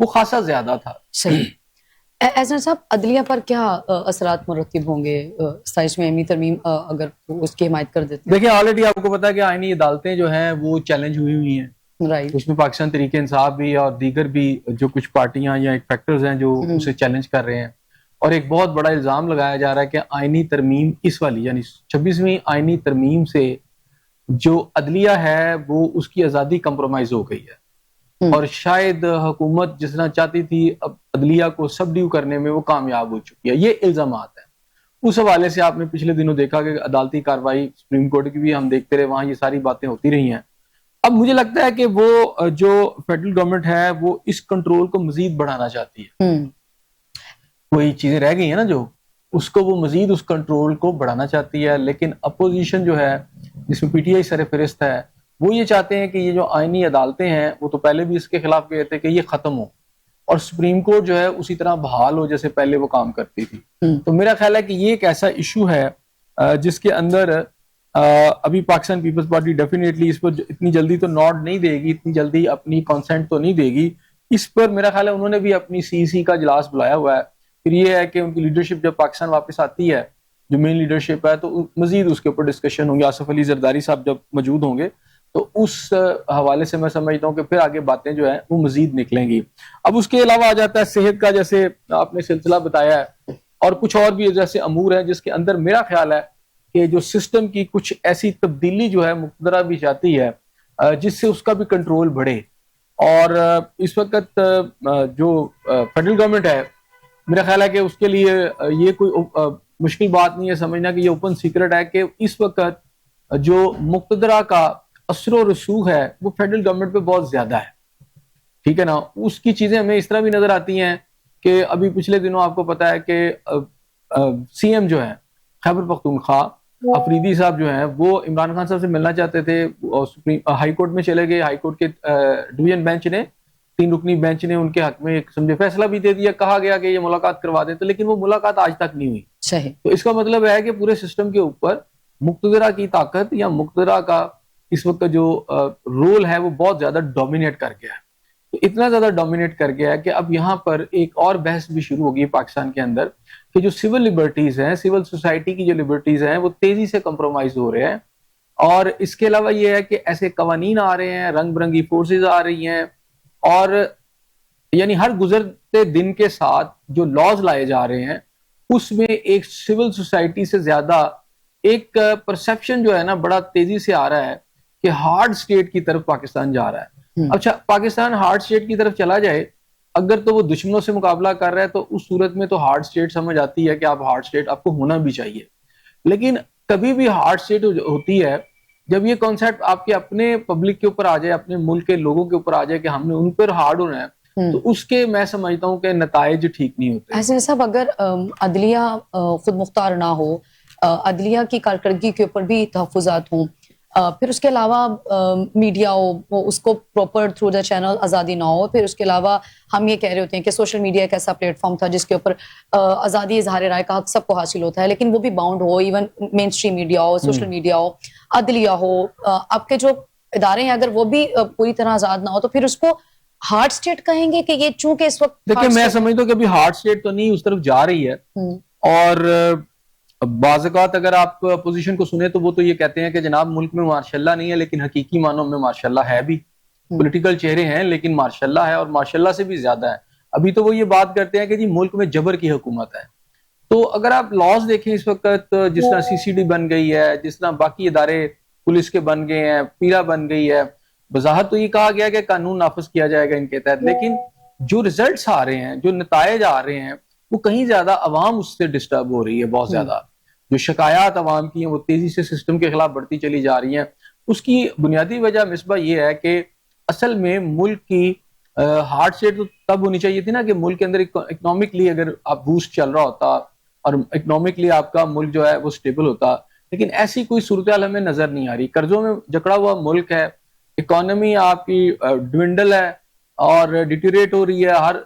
وہ خاصا زیادہ تھا. صحیح. ایسا صاحب عدلیہ پر کیا اثرات مرتب ہوں گے 27ویں آئینی ترمیم اگر اس کی حمایت کر دیتے ہیں؟ دیکھیں آلریڈی آپ کو پتا ہے کہ آئینی عدالتیں جو ہیں وہ چیلنج ہوئی ہیں. رائٹ. اس میں پاکستان تحریک انصاف بھی اور دیگر بھی جو کچھ پارٹیاں یا ایک فیکٹرز ہیں جو اسے چیلنج کر رہے ہیں. اور ایک بہت بڑا الزام لگایا جا رہا ہے کہ آئینی ترمیم اس والی یعنی 26ویں آئینی ترمیم سے جو عدلیہ ہے وہ اس کی آزادی کمپرومائز ہو گئی ہے. اور شاید حکومت جس طرح چاہتی تھی اب عدلیہ کو سبڈیو کرنے میں وہ کامیاب ہو چکی ہے. یہ الزامات ہیں. اس حوالے سے آپ نے پچھلے دنوں دیکھا کہ عدالتی کارروائی سپریم کورٹ کی بھی ہم دیکھتے رہے, وہاں یہ ساری باتیں ہوتی رہی ہیں. اب مجھے لگتا ہے کہ وہ جو فیڈرل گورنمنٹ ہے وہ اس کنٹرول کو مزید بڑھانا چاہتی ہے. وہی چیزیں رہ گئی ہیں نا جو اس کو وہ مزید اس کنٹرول کو بڑھانا چاہتی ہے. لیکن اپوزیشن جو ہے جس میں پی ٹی آئی سر فہرست ہے وہ یہ چاہتے ہیں کہ یہ جو آئینی عدالتیں ہیں وہ تو پہلے بھی اس کے خلاف گئے تھے کہ یہ ختم ہو اور سپریم کورٹ جو ہے اسی طرح بحال ہو جیسے پہلے وہ کام کرتی تھی. تو میرا خیال ہے کہ یہ ایک ایسا ایشو ہے جس کے اندر ابھی پاکستان پیپلز پارٹی ڈیفینیٹلی اس پر اتنی جلدی تو نوٹ نہیں دے گی, اتنی جلدی اپنی کانسنٹ تو نہیں دے گی. اس پر میرا خیال ہے انہوں نے بھی اپنی سی سی کا اجلاس بلایا ہوا ہے. پھر یہ ہے کہ ان کی لیڈرشپ جب پاکستان واپس آتی ہے جو مین لیڈرشپ ہے تو مزید اس کے اوپر ڈسکشن ہوں گے. آصف علی زرداری صاحب جب موجود ہوں گے تو اس حوالے سے میں سمجھتا ہوں کہ پھر آگے باتیں جو ہیں وہ مزید نکلیں گی. اب اس کے علاوہ آ جاتا ہے صحت کا, جیسے آپ نے سلسلہ بتایا ہے, اور کچھ اور بھی جیسے امور ہیں جس کے اندر میرا خیال ہے کہ جو سسٹم کی کچھ ایسی تبدیلی جو ہے مقتدرہ بھی چاہتی ہے جس سے اس کا بھی کنٹرول بڑھے. اور اس وقت جو فیڈرل گورنمنٹ ہے میرا خیال ہے کہ اس کے لیے یہ کوئی مشکل بات نہیں ہے سمجھنا کہ یہ اوپن سیکرٹ ہے کہ اس وقت جو مقتدرہ کا اثر و رسوخ ہے وہ فیڈرل گورنمنٹ پہ بہت زیادہ ہے. ٹھیک ہے نا. اس کی چیزیں ہمیں اس طرح بھی نظر آتی ہیں کہ ابھی پچھلے دنوں آپ کو پتا ہے کہ سی ایم جو ہے خیبر پختونخوا افریدی صاحب جو ہیں وہ عمران خان صاحب سے ملنا چاہتے تھے. ہائی کورٹ میں چلے گئے. ہائی کورٹ کے ڈویژن بینچ نے 3 رکنی بینچ نے ان کے حق میں ایک سمجھے فیصلہ بھی دے دیا. کہا گیا کہ یہ ملاقات کروا دیں, تو لیکن وہ ملاقات آج تک نہیں ہوئی. صحیح. تو اس کا مطلب ہے کہ پورے سسٹم کے اوپر مقتدرہ کی طاقت یا مقتدرہ کا اس وقت جو رول ہے وہ بہت زیادہ ڈومینیٹ کر گیا ہے. تو اتنا زیادہ ڈومینیٹ کر گیا ہے کہ اب یہاں پر ایک اور بحث بھی شروع ہوگی پاکستان کے اندر کہ جو سول لبرٹیز ہیں, سول سوسائٹی کی جو لبرٹیز ہیں وہ تیزی سے کمپرومائز ہو رہے ہیں. اور اس کے علاوہ یہ ہے کہ ایسے قوانین آ رہے ہیں, رنگ برنگی فورسز آ رہی ہیں, اور یعنی ہر گزرتے دن کے ساتھ جو لاز لائے جا رہے ہیں اس میں ایک سول سوسائٹی سے زیادہ ایک پرسیپشن جو ہے نا بڑا تیزی سے آ رہا ہے کہ ہارڈ سٹیٹ کی طرف پاکستان جا رہا ہے. اچھا, پاکستان ہارڈ سٹیٹ کی طرف چلا جائے اگر تو وہ دشمنوں سے مقابلہ کر رہا ہے تو اس صورت میں تو ہارڈ سٹیٹ سمجھ آتی ہے کہ آپ ہارڈ سٹیٹ آپ کو ہونا بھی چاہیے. لیکن کبھی بھی ہارڈ سٹیٹ ہوتی ہے جب یہ کانسیپٹ آپ کے اپنے پبلک کے اوپر آ جائے, اپنے ملک کے لوگوں کے اوپر آ جائے کہ ہم نے ان پر ہارڈ ہونا ہے, تو اس کے میں سمجھتا ہوں کہ نتائج ٹھیک نہیں ہوتے. ایسے صاحب اگر عدلیہ خود مختار نہ ہو, عدلیہ کی کارکردگی کے اوپر بھی تحفظات ہوں, پھر اس کے علاوہ میڈیا ہو اس کو پراپر تھرو دا چینل آزادی نہ ہو, پھر اس کے علاوہ ہم یہ کہہ رہے ہوتے ہیں کہ سوشل میڈیا ایک ایسا پلیٹ فارم تھا جس کے اوپر آزادی اظہار رائے کا حق سب کو حاصل ہوتا ہے, لیکن وہ بھی باؤنڈ ہو, ایون مین اسٹریم میڈیا ہو, سوشل میڈیا ہو, عدلیہ ہو, آپ کے جو ادارے ہیں اگر وہ بھی پوری طرح آزاد نہ ہو تو پھر اس کو ہارڈ سٹیٹ کہیں گے کہ یہ چونکہ اس وقت دیکھیں میں سمجھتا ہوں کہ ابھی ہارڈ سٹیٹ تو نہیں اس طرف جا رہی ہے. اور بعض اوقات اگر آپ اپوزیشن کو سنیں تو وہ تو یہ کہتے ہیں کہ جناب ملک میں ماشاءاللہ نہیں ہے, لیکن حقیقی معنوں میں ماشاءاللہ ہے بھی. پولیٹیکل چہرے ہیں لیکن ماشاءاللہ ہے, اور ماشاءاللہ سے بھی زیادہ ہے. ابھی تو وہ یہ بات کرتے ہیں کہ جی ملک میں جبر کی حکومت ہے. تو اگر آپ لاز دیکھیں اس وقت جس طرح سی سی ڈی بن گئی ہے, جس طرح باقی ادارے پولیس کے بن گئے ہیں, پیرا بن گئی ہے, وضاحت تو یہ کہا گیا کہ قانون نافذ کیا جائے گا ان کے تحت, لیکن جو ریزلٹس آ رہے ہیں, جو نتائج آ رہے ہیں وہ کہیں زیادہ عوام اس سے ڈسٹرب ہو رہی ہے. بہت زیادہ جو شکایات عوام کی ہیں وہ تیزی سے سسٹم کے خلاف بڑھتی چلی جا رہی ہیں. اس کی بنیادی وجہ مصباح یہ ہے کہ اصل میں ملک کی ہارڈ سٹیٹ تو تب ہونی چاہیے تھی نا کہ ملک کے اندر اکنامکلی اگر آپ بوسٹ چل رہا ہوتا اور اکنامکلی آپ کا ملک جو ہے وہ سٹیبل ہوتا, لیکن ایسی کوئی صورتحال ہمیں نظر نہیں آ رہی. قرضوں میں جکڑا ہوا ملک ہے, اکانومی آپ کی ڈوینڈل ہے اور ڈیٹیریٹ ہو رہی ہے ہر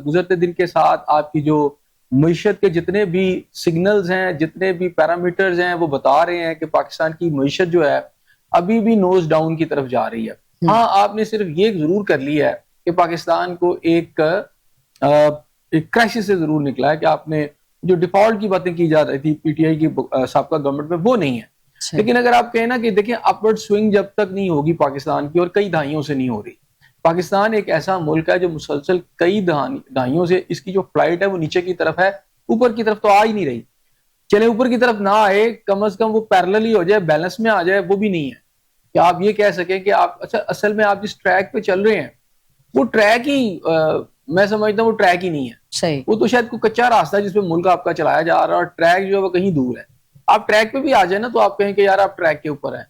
گزرتے دن کے ساتھ. آپ کی جو معیشت کے جتنے بھی سگنلز ہیں, جتنے بھی پیرامیٹرز ہیں وہ بتا رہے ہیں کہ پاکستان کی معیشت جو ہے ابھی بھی نوز ڈاؤن کی طرف جا رہی ہے. ہاں آپ نے صرف یہ ضرور کر لی ہے کہ پاکستان کو ایک کرائسس سے ضرور نکلا ہے کہ آپ نے جو ڈیفالٹ کی باتیں کی جا رہی تھی پی ٹی آئی کی سابقہ گورنمنٹ میں وہ نہیں ہے. لیکن اگر آپ کہیں نا کہ دیکھیں اپورڈ سوئنگ جب تک نہیں ہوگی پاکستان کی اور کئی دہائیوں سے نہیں ہو رہی. پاکستان ایک ایسا ملک ہے جو مسلسل کئی دہائیوں سے اس کی جو فلائٹ ہے وہ نیچے کی طرف ہے, اوپر کی طرف تو آ ہی نہیں رہی. چلے اوپر کی طرف نہ آئے, کم از کم وہ پیرلل ہی ہو جائے, بیلنس میں آ جائے, وہ بھی نہیں ہے کہ آپ یہ کہہ سکیں کہ آپ اصل میں آپ جس ٹریک پہ چل رہے ہیں وہ ٹریک ہی میں سمجھتا ہوں وہ ٹریک ہی نہیں ہے. صحیح, وہ تو شاید کوئی کچا راستہ ہے جس پہ ملک آپ کا چلایا جا رہا ہے, اور ٹریک جو ہے وہ کہیں دور ہے. آپ ٹریک پہ بھی آ جائیں نا تو آپ کہیں کہ یار آپ ٹریک کے اوپر ہیں.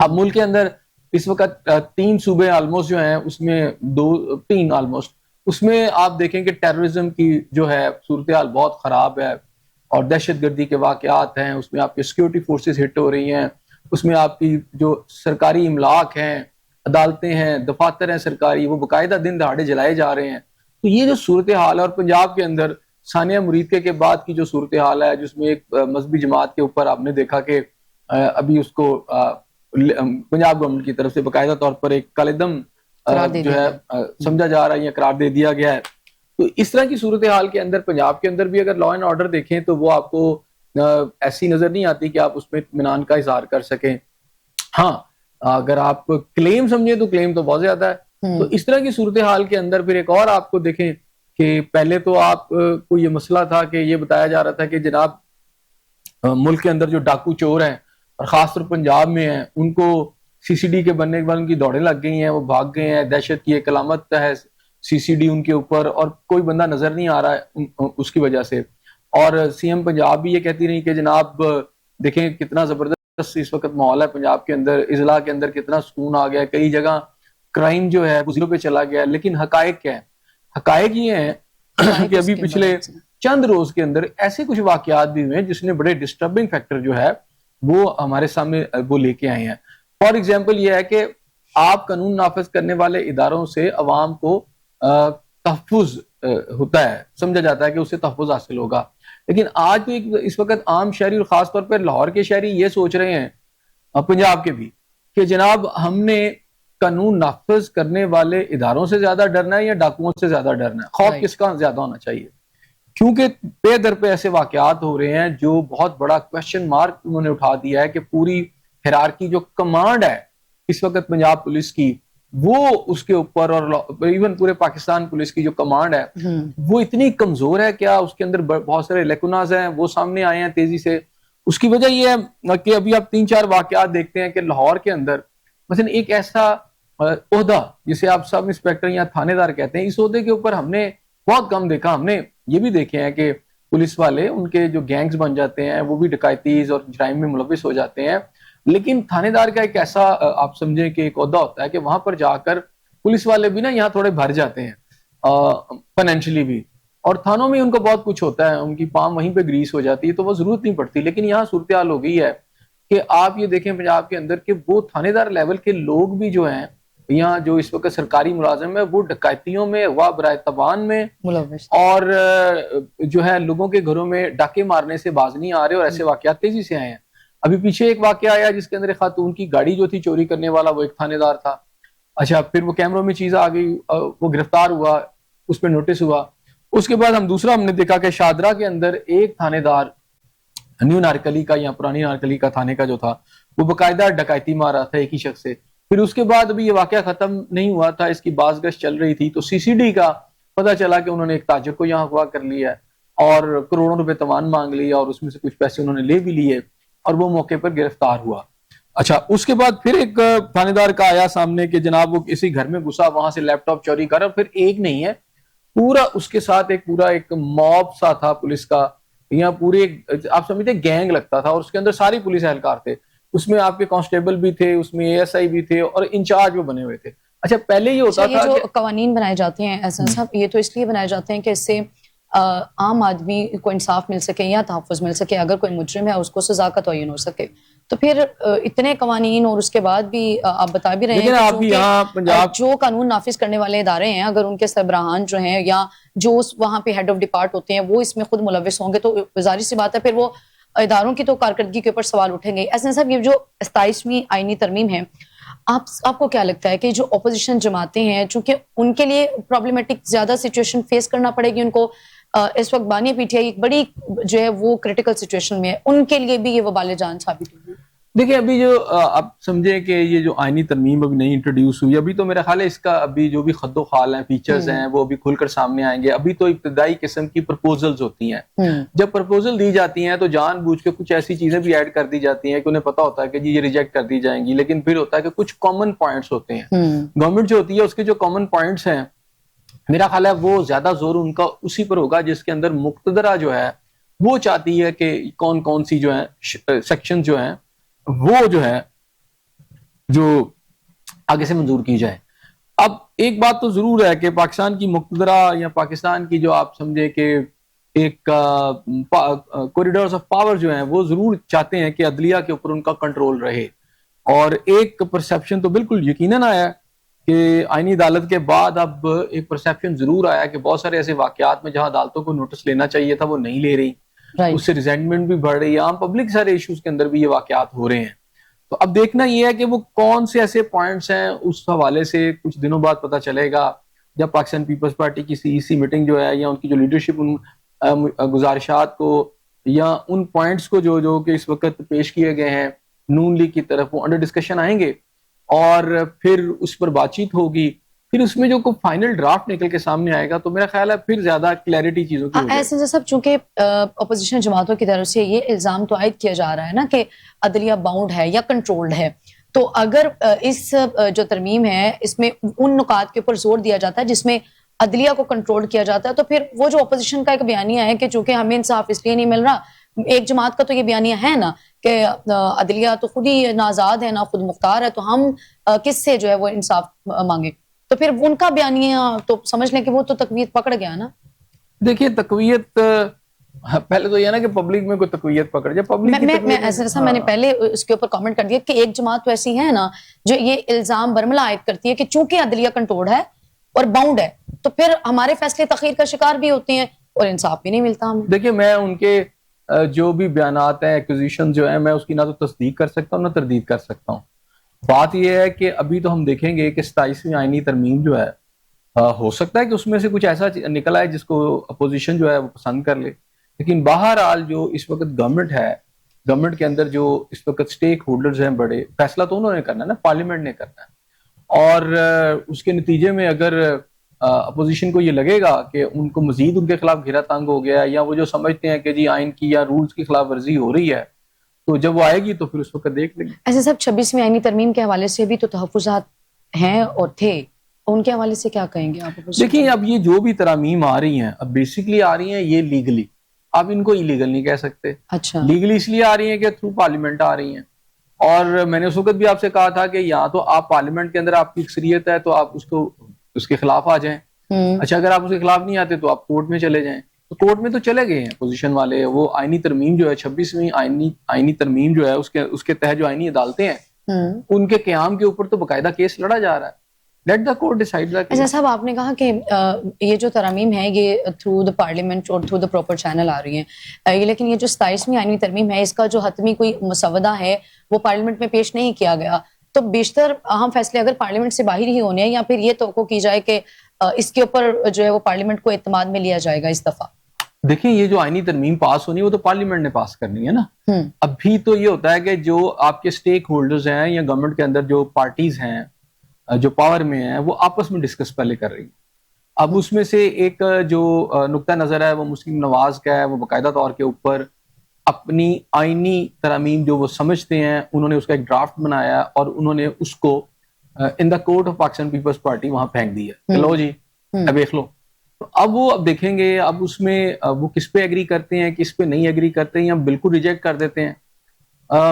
اب ملک کے اندر اس وقت 3 صوبے آلموسٹ جو ہیں, اس میں 2-3 آلموسٹ, اس میں آپ دیکھیں کہ ٹیررزم کی جو ہے صورتحال بہت خراب ہے, اور دہشت گردی کے واقعات ہیں, اس میں آپ کے سیکورٹی فورسز ہٹ ہو رہی ہیں, اس میں آپ کی جو سرکاری املاک ہیں, عدالتیں ہیں, دفاتر ہیں سرکاری, وہ باقاعدہ دن دہاڑے جلائے جا رہے ہیں. تو یہ جو صورتحال ہے, اور پنجاب کے اندر ثانیہ مریدکے کے بعد کی جو صورتحال ہے جس میں ایک مذہبی جماعت کے اوپر آپ نے دیکھا کہ ابھی اس کو پنجاب گورنمنٹ کی طرف سے باقاعدہ طور پر ایک کالعدم جو ہے سمجھا جا رہا ہے یا قرار دے دیا گیا ہے. تو اس طرح کی صورتحال کے اندر پنجاب کے اندر بھی اگر لا اینڈ آرڈر دیکھیں تو وہ آپ کو ایسی نظر نہیں آتی کہ آپ اس میں اطمینان کا اظہار کر سکیں. ہاں اگر آپ کلیم سمجھیں تو کلیم تو بہت زیادہ ہے. تو اس طرح کی صورتحال کے اندر پھر ایک اور آپ کو دیکھیں کہ پہلے تو آپ کو یہ مسئلہ تھا کہ یہ بتایا جا رہا تھا کہ جناب ملک کے اندر جو ڈاکو چور ہیں اور خاص طور پنجاب میں ہیں, ان کو سی سی ڈی کے بننے کے بعد ان کی دوڑیں لگ گئی ہیں, وہ بھاگ گئے ہیں, دہشت کی ایک علامت ہے سی سی ڈی ان کے اوپر, اور کوئی بندہ نظر نہیں آ رہا ہے اس کی وجہ سے. اور سی ایم پنجاب بھی یہ کہتی رہی کہ جناب دیکھیں کتنا زبردست اس وقت ماحول ہے پنجاب کے اندر, اضلاع کے اندر کتنا سکون آ گیا ہے, کئی جگہ کرائم جو ہے زیرو پہ چلا گیا ہے. لیکن حقائق کیا ہے؟ حقائق یہ ہیں کہ ابھی پچھلے چند روز کے اندر ایسے کچھ واقعات بھی ہوئے ہیں جس نے بڑے ڈسٹربنگ فیکٹر جو ہے وہ ہمارے سامنے وہ لے کے آئے ہیں. فار ایگزامپل یہ ہے کہ آپ قانون نافذ کرنے والے اداروں سے عوام کو تحفظ ہوتا ہے, سمجھا جاتا ہے کہ اس سے تحفظ حاصل ہوگا. لیکن آج تو اس وقت عام شہری اور خاص طور پر لاہور کے شہری یہ سوچ رہے ہیں, پنجاب کے بھی, کہ جناب ہم نے قانون نافذ کرنے والے اداروں سے زیادہ ڈرنا ہے یا ڈاکوؤں سے زیادہ ڈرنا ہے؟ خوف کس کا زیادہ ہونا چاہیے؟ کیونکہ پے در پہ ایسے واقعات ہو رہے ہیں جو بہت بڑا کویسچن مارک انہوں نے اٹھا دیا ہے کہ پوری ہیرارکی جو کمانڈ ہے اس وقت پنجاب پولیس کی, وہ اس کے اوپر, اور ایون پورے پاکستان پولیس کی جو کمانڈ ہے وہ اتنی کمزور ہے. کیا اس کے اندر بہت سارے لیکوناز ہیں وہ سامنے آئے ہیں تیزی سے. اس کی وجہ یہ ہے کہ ابھی آپ 3-4 واقعات دیکھتے ہیں کہ لاہور کے اندر مثلا ایک ایسا عہدہ جسے آپ سب انسپیکٹر یا تھانے دار کہتے ہیں, اس عہدے کے اوپر ہم نے بہت کم دیکھا. ہم نے یہ بھی دیکھے ہیں کہ پولیس والے ان کے جو گینگز بن جاتے ہیں وہ بھی ڈکیتیز اور جرائم میں ملوث ہو جاتے ہیں, لیکن تھانے دار کا ایک ایسا آپ سمجھیں کہ ایک عہدہ ہوتا ہے کہ وہاں پر جا کر پولیس والے بھی نا یہاں تھوڑے بھر جاتے ہیں فائنینشلی بھی, اور تھانوں میں ان کو بہت کچھ ہوتا ہے, ان کی پام وہیں پہ گریس ہو جاتی ہے تو وہ ضرورت نہیں پڑتی. لیکن یہاں صورتحال ہو گئی ہے کہ آپ یہ دیکھیں پنجاب کے اندر کہ وہ تھانے دار لیول کے لوگ بھی جو ہیں یہاں جو اس وقت سرکاری ملازم ہے وہ ڈکیتیوں میں, اغوا برائے تبان میں, اور جو ہے لوگوں کے گھروں میں ڈاکے مارنے سے باز نہیں آ رہے, اور ایسے واقعات تیزی سے آئے ہیں. ابھی پیچھے ایک واقعہ آیا جس کے اندر ایک خاتون کی گاڑی جو تھی چوری کرنے والا وہ ایک تھانے دار تھا. اچھا پھر وہ کیمروں میں چیز آ گئی, وہ گرفتار ہوا, اس پہ نوٹس ہوا. اس کے بعد ہم نے دیکھا کہ شادرہ کے اندر ایک تھانے دار نیو نارکلی کا یا پرانی نارکلی کا تھانے کا جو تھا وہ باقاعدہ ڈکیتی مار رہا تھا ایک ہی شخص سے. پھر اس کے بعد ابھی یہ واقعہ ختم نہیں ہوا تھا, اس کی باز گشت چل رہی تھی تو سی سی ڈی کا پتہ چلا کہ انہوں نے ایک تاجر کو یہاں اغوا کر لیا اور کروڑوں روپے تاوان مانگ لیا, اور اس میں سے کچھ پیسے انہوں نے لے بھی لیے, اور وہ موقع پر گرفتار ہوا. اچھا اس کے بعد پھر ایک تھانے دار کا آیا سامنے کہ جناب وہ کسی گھر میں گھسا, وہاں سے لیپ ٹاپ چوری کر, اور پھر ایک نہیں ہے پورا اس کے ساتھ ایک موب سا تھا پولیس کا, یا پورے آپ سمجھتے گینگ لگتا تھا, اور اس کے اندر ساری پولیس اہلکار تھے, اس میں آپ کے کانسٹیبل بھی تھے, اس میں اے ایس آئی بھی تھے, اور انچارج وہ بنے ہوئے تھے. اچھا پہلے یہ ہوتا تھا جو قوانین بنائے جاتے ہیں احسان صاحب, یہ تو اس لیے بنائے جاتے ہیں کہ اس سے عام آدمی کو انصاف مل سکے یا تحفظ مل سکے, اگر کوئی مجرم ہے اس کو سزا کا تعین ہو سکے. تو پھر اتنے قوانین اور اس کے بعد بھی آپ بتا بھی رہے ہیں کہ جو قانون نافذ کرنے والے ادارے ہیں اگر ان کے سربراہان جو ہیں یا جو وہاں پہ ہیڈ آف ڈپارٹ ہوتے ہیں وہ اس میں خود ملوث ہوں گے تو ظاہر سی بات ہے پھر وہ اداروں کی تو کارکردگی کے اوپر سوال اٹھیں گے. احسان صاحب یہ جو 27ویں آئینی ترمیم ہے آپ کو کیا لگتا ہے کہ جو اپوزیشن جماعتیں ہیں چونکہ ان کے لیے پرابلمٹک زیادہ سچویشن فیس کرنا پڑے گی ان کو، اس وقت بانی پی ٹی آئی ایک بڑی جو ہے وہ کریٹیکل سچویشن میں ہے، ان کے لیے بھی یہ وبال جان ثابت ہوگی؟ دیکھیں ابھی جو آپ سمجھیں کہ یہ جو آئینی ترمیم ابھی نہیں انٹروڈیوس ہوئی، ابھی تو میرا خیال ہے اس کا ابھی جو بھی خد و خال ہیں، فیچرز ہیں، وہ ابھی کھل کر سامنے آئیں گے. ابھی تو ابتدائی قسم کی پرپوزلز ہوتی ہیں. جب پرپوزل دی جاتی ہیں تو جان بوجھ کے کچھ ایسی چیزیں بھی ایڈ کر دی جاتی ہیں کہ انہیں پتہ ہوتا ہے کہ جی یہ ریجیکٹ کر دی جائیں گی، لیکن پھر ہوتا ہے کہ کچھ کامن پوائنٹس ہوتے ہیں. گورنمنٹ جو ہوتی ہے اس کے جو کامن پوائنٹس ہیں، میرا خیال ہے وہ زیادہ زور ان کا اسی پر ہوگا جس کے اندر مقتدرہ جو ہے وہ چاہتی ہے کہ کون کون سی جو ہیں سیکشن جو ہیں وہ جو ہے جو آگے سے منظور کی جائے. اب ایک بات تو ضرور ہے کہ پاکستان کی مقتدرہ یا پاکستان کی جو آپ سمجھے کہ ایک کوریڈورز آف پاور جو ہیں وہ ضرور چاہتے ہیں کہ عدلیہ کے اوپر ان کا کنٹرول رہے. اور ایک پرسیپشن تو بالکل یقیناً آیا کہ آئینی عدالت کے بعد اب ایک پرسیپشن ضرور آیا کہ بہت سارے ایسے واقعات میں جہاں عدالتوں کو نوٹس لینا چاہیے تھا وہ نہیں لے رہی، اس سے ریزینٹمنٹ بھی بڑھ رہی ہے، عام پبلک سارے ایشوز کے اندر بھی یہ واقعات ہو رہے ہیں. تو اب دیکھنا یہ ہے کہ وہ کون سے ایسے پوائنٹس ہیں، اس حوالے سے کچھ دنوں بعد پتہ چلے گا جب پاکستان پیپلز پارٹی کی سی میٹنگ جو ہے یا ان کی جو لیڈرشپ ان گزارشات کو یا ان پوائنٹس کو جو کہ اس وقت پیش کیے گئے ہیں نون لیگ کی طرف وہ انڈر ڈسکشن آئیں گے اور پھر اس پر بات چیت ہوگی، پھر اس میں جو کوئی فائنل ڈرافٹ نکل کے سامنے آئے گا تو میرا خیال ہے پھر زیادہ کلیئرٹی چیزوں کی ہو جائے گی. ایسے سب چونکہ اپوزیشن جماعتوں کی طرف سے یہ الزام تو عائد کیا جا رہا ہے نا کہ عدلیہ باؤنڈ ہے یا کنٹرولڈ ہے، تو اگر اس جو ترمیم ہے اس میں ان نکات کے اوپر زور دیا جاتا ہے جس میں عدلیہ کو کنٹرول کیا جاتا ہے، تو پھر وہ جو اپوزیشن کا ایک بیانیہ ہے کہ چونکہ ہمیں انصاف اس لیے نہیں مل رہا، ایک جماعت کا تو یہ بیانیہ ہے نا کہ عدلیہ تو خود ہی نہ آزاد ہے نہ خود مختار ہے، تو ہم کس سے جو ہے وہ انصاف مانگے، تو پھر ان کا بیانیہ تو سمجھ لیں کہ وہ تو تقویت پکڑ گیا نا. دیکھیے تقویت پہلے تو یہ نا کہ پبلک میں کوئی تقویت پکڑ جائے، پبلک میں نے پہلے اس کے اوپر کامنٹ کر دیا کہ ایک جماعت تو ایسی ہے نا جو یہ الزام برملا عائد کرتی ہے کہ چونکہ عدلیہ کنٹرول ہے اور باؤنڈ ہے تو پھر ہمارے فیصلے تاخیر کا شکار بھی ہوتے ہیں اور انصاف بھی نہیں ملتا ہمیں. دیکھیے میں ان کے جو بھی بیانات ہیں ایکوزیشن جو ہیں میں اس کی نہ تو تصدیق کر سکتا ہوں نہ تردید کر سکتا ہوں. بات یہ ہے کہ ابھی تو ہم دیکھیں گے کہ 27ویں آئینی ترمیم جو ہے ہو سکتا ہے کہ اس میں سے کچھ ایسا نکل آئے جس کو اپوزیشن جو ہے وہ پسند کر لے، لیکن بہرحال جو اس وقت گورنمنٹ ہے، گورنمنٹ کے اندر جو اس وقت سٹیک ہولڈرز ہیں بڑے، فیصلہ تو انہوں نے کرنا ہے نا، پارلیمنٹ نے کرنا ہے. اور اس کے نتیجے میں اگر اپوزیشن کو یہ لگے گا کہ ان کو مزید ان کے خلاف گھیرا تنگ ہو گیا یا وہ جو سمجھتے ہیں کہ جی آئین کی یا رولز کی خلاف ورزی ہو رہی ہے تو جب وہ آئے گی تو پھر اس وقت دیکھ لیں گے. ایسے سب 26ویں آئینی ترمیم کے حوالے سے بھی تو تحفظات ہیں اور تھے، ان کے حوالے سے کیا کہیں گے آپ؟ دیکھیں اب یہ جو بھی ترامیم آ رہی ہیں اب بیسکلی آ رہی ہیں یہ لیگلی، آپ ان کو ایلیگل نہیں کہہ سکتے. اچھا لیگلی اس لیے آ رہی ہیں کہ تھرو پارلیمنٹ آ رہی ہیں، اور میں نے اس وقت بھی آپ سے کہا تھا کہ یا تو آپ پارلیمنٹ کے اندر آپ کی اکثریت ہے تو آپ اس کے خلاف آ جائیں. اچھا اگر آپ اس کے خلاف نہیں آتے تو آپ کورٹ میں چلے جائیں، تو کورٹ میں تو چلے گئے ہیں پوزیشن والے. وہ آئینی ترمیم جو ہے 26ویں آئینی ترمیم جو ہے اس کے تحت جو آئینی عدالتیں ہیں ان کے قیام کے اوپر تو باقاعدہ کیس لڑا جا رہا ہے. Let the court decide. اچھا صاحب آپ نے کہا کہ یہ جو ترامیم ہے یہ تھرو دا پارلیمنٹ اور تھرو دا پراپر چینل آ رہی ہیں، لیکن یہ جو 27ویں آئینی ترمیم ہے اس کا جو حتمی کوئی مسودہ ہے وہ پارلیمنٹ میں پیش نہیں کیا گیا، تو بیشتر اہم فیصلے اگر پارلیمنٹ سے باہر ہی ہونے ہیں یا پھر یہ توقع کی جائے کہ اس کے اوپر جو ہے وہ پارلیمنٹ کو اعتماد میں لیا جائے گا اس دفعہ؟ دیکھیں یہ جو آئینی ترمیم پاس ہونی ہے وہ تو پارلیمنٹ نے پاس کرنی ہے نا. ابھی تو یہ ہوتا ہے کہ جو آپ کے سٹیک ہولڈرز ہیں یا گورنمنٹ کے اندر جو پارٹیز ہیں جو پاور میں ہیں وہ آپس میں ڈسکس پہلے کر رہی ہیں. اب اس میں سے ایک جو نقطہ نظر ہے وہ مسلم نواز کا ہے، وہ باقاعدہ طور کے اوپر اپنی آئینی ترامیم جو وہ سمجھتے ہیں انہوں نے اس کا ایک ڈرافٹ بنایا اور انہوں نے اس کو in the court of Pakistan Peoples Party وہاں پھینک دی ہے. لو جی اب دیکھ لو. تو اب وہ اب دیکھیں گے اب اس میں وہ کس پہ ایگری کرتے ہیں کس پہ نہیں ایگری کرتے ہیں یا بالکل ریجیکٹ کر دیتے ہیں.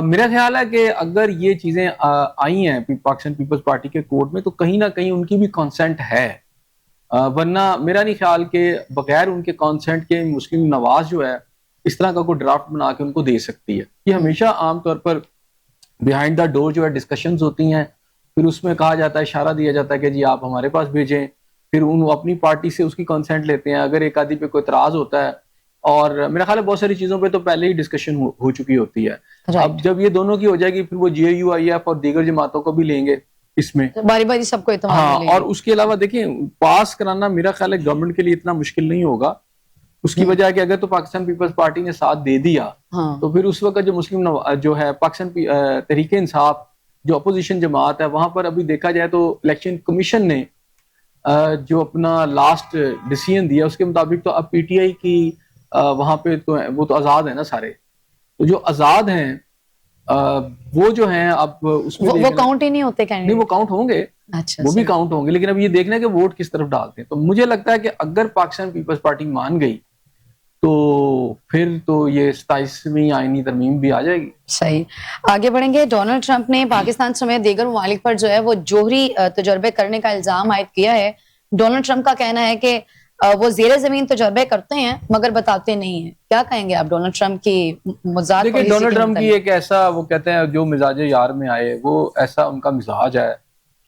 میرا خیال ہے کہ اگر یہ چیزیں آئی ہیں پاکستان پیپلز پارٹی کے کورٹ میں تو کہیں نہ کہیں ان کی بھی کانسینٹ ہے، ورنہ میرا نہیں خیال کہ بغیر ان کے کانسینٹ کے مسلم نواز جو ہے اس طرح کا کوئی ڈرافٹ بنا کے ان کو دے سکتی ہے. یہ ہمیشہ عام طور پر بیہائنڈ دا ڈور جو ہے ڈسکشنز ہوتی ہیں، پھر اس میں کہا جاتا ہے اشارہ دیا جاتا ہے کہ جی آپ ہمارے پاس بھیجیں، پھر ان اپنی پارٹی سے اس کی کنسنٹ لیتے ہیں. اگر ایک آدھی پہ کوئی اعتراض ہوتا ہے اور میرا خیال ہے بہت ساری چیزوں پہ تو پہلے ہی ڈسکشن ہو چکی ہوتی ہے. اب جب یہ دونوں کی ہو جائے گی پھر وہ جے یو آئی ایف اور دیگر جماعتوں کو بھی لیں گے اس میں باری باری سب کو اعتماد ہاں. ملے گا. اور اس کے علاوہ دیکھیں پاس کرانا میرا خیال ہے گورنمنٹ کے لیے اتنا مشکل نہیں ہوگا. اس کی وجہ ہے کہ اگر تو پاکستان پیپلز پارٹی نے ساتھ دے دیا ہاں تو پھر اس وقت جو مسلم جو ہے پاکستان تحریک انصاف جو اپوزیشن جماعت ہے وہاں پر ابھی دیکھا جائے تو الیکشن کمیشن نے جو اپنا لاسٹ ڈیسیژن دیا اس کے مطابق تو اب پی ٹی آئی کی وہاں پہ تو وہ تو آزاد ہیں نا سارے. تو جو آزاد ہیں وہ جو ہیں اب اس میں وہ کاؤنٹ ہی نہیں ہوتے نہیں کینڈیڈیٹ. وہ کاؤنٹ ہوں گے, اچھا وہ بھی کاؤنٹ ہوں گے, لیکن اب یہ دیکھنا ہے کہ ووٹ کس طرف ڈالتے ہیں. تو مجھے لگتا ہے کہ اگر پاکستان پیپلز پارٹی مان گئی تو پھر تو یہ 27ویں آئینی ترمیم بھی آ جائے گی. صحیح. آگے بڑھیں گے. ڈونلڈ ٹرمپ نے پاکستان سمیت دیگر ممالک پر جو ہے وہ جوہری تجربے کرنے کا الزام عائد کیا ہے. ڈونلڈ ٹرمپ کا کہنا ہے کہ وہ زیر زمین تجربے کرتے ہیں مگر بتاتے نہیں ہیں. کیا کہیں گے آپ ڈونلڈ ٹرمپ کی مذاق؟ دیکھیں ڈونلڈ ٹرمپ کی ایک ایسا وہ کہتے ہیں جو مزاج یار میں آئے وہ ایسا ان کا مزاج ہے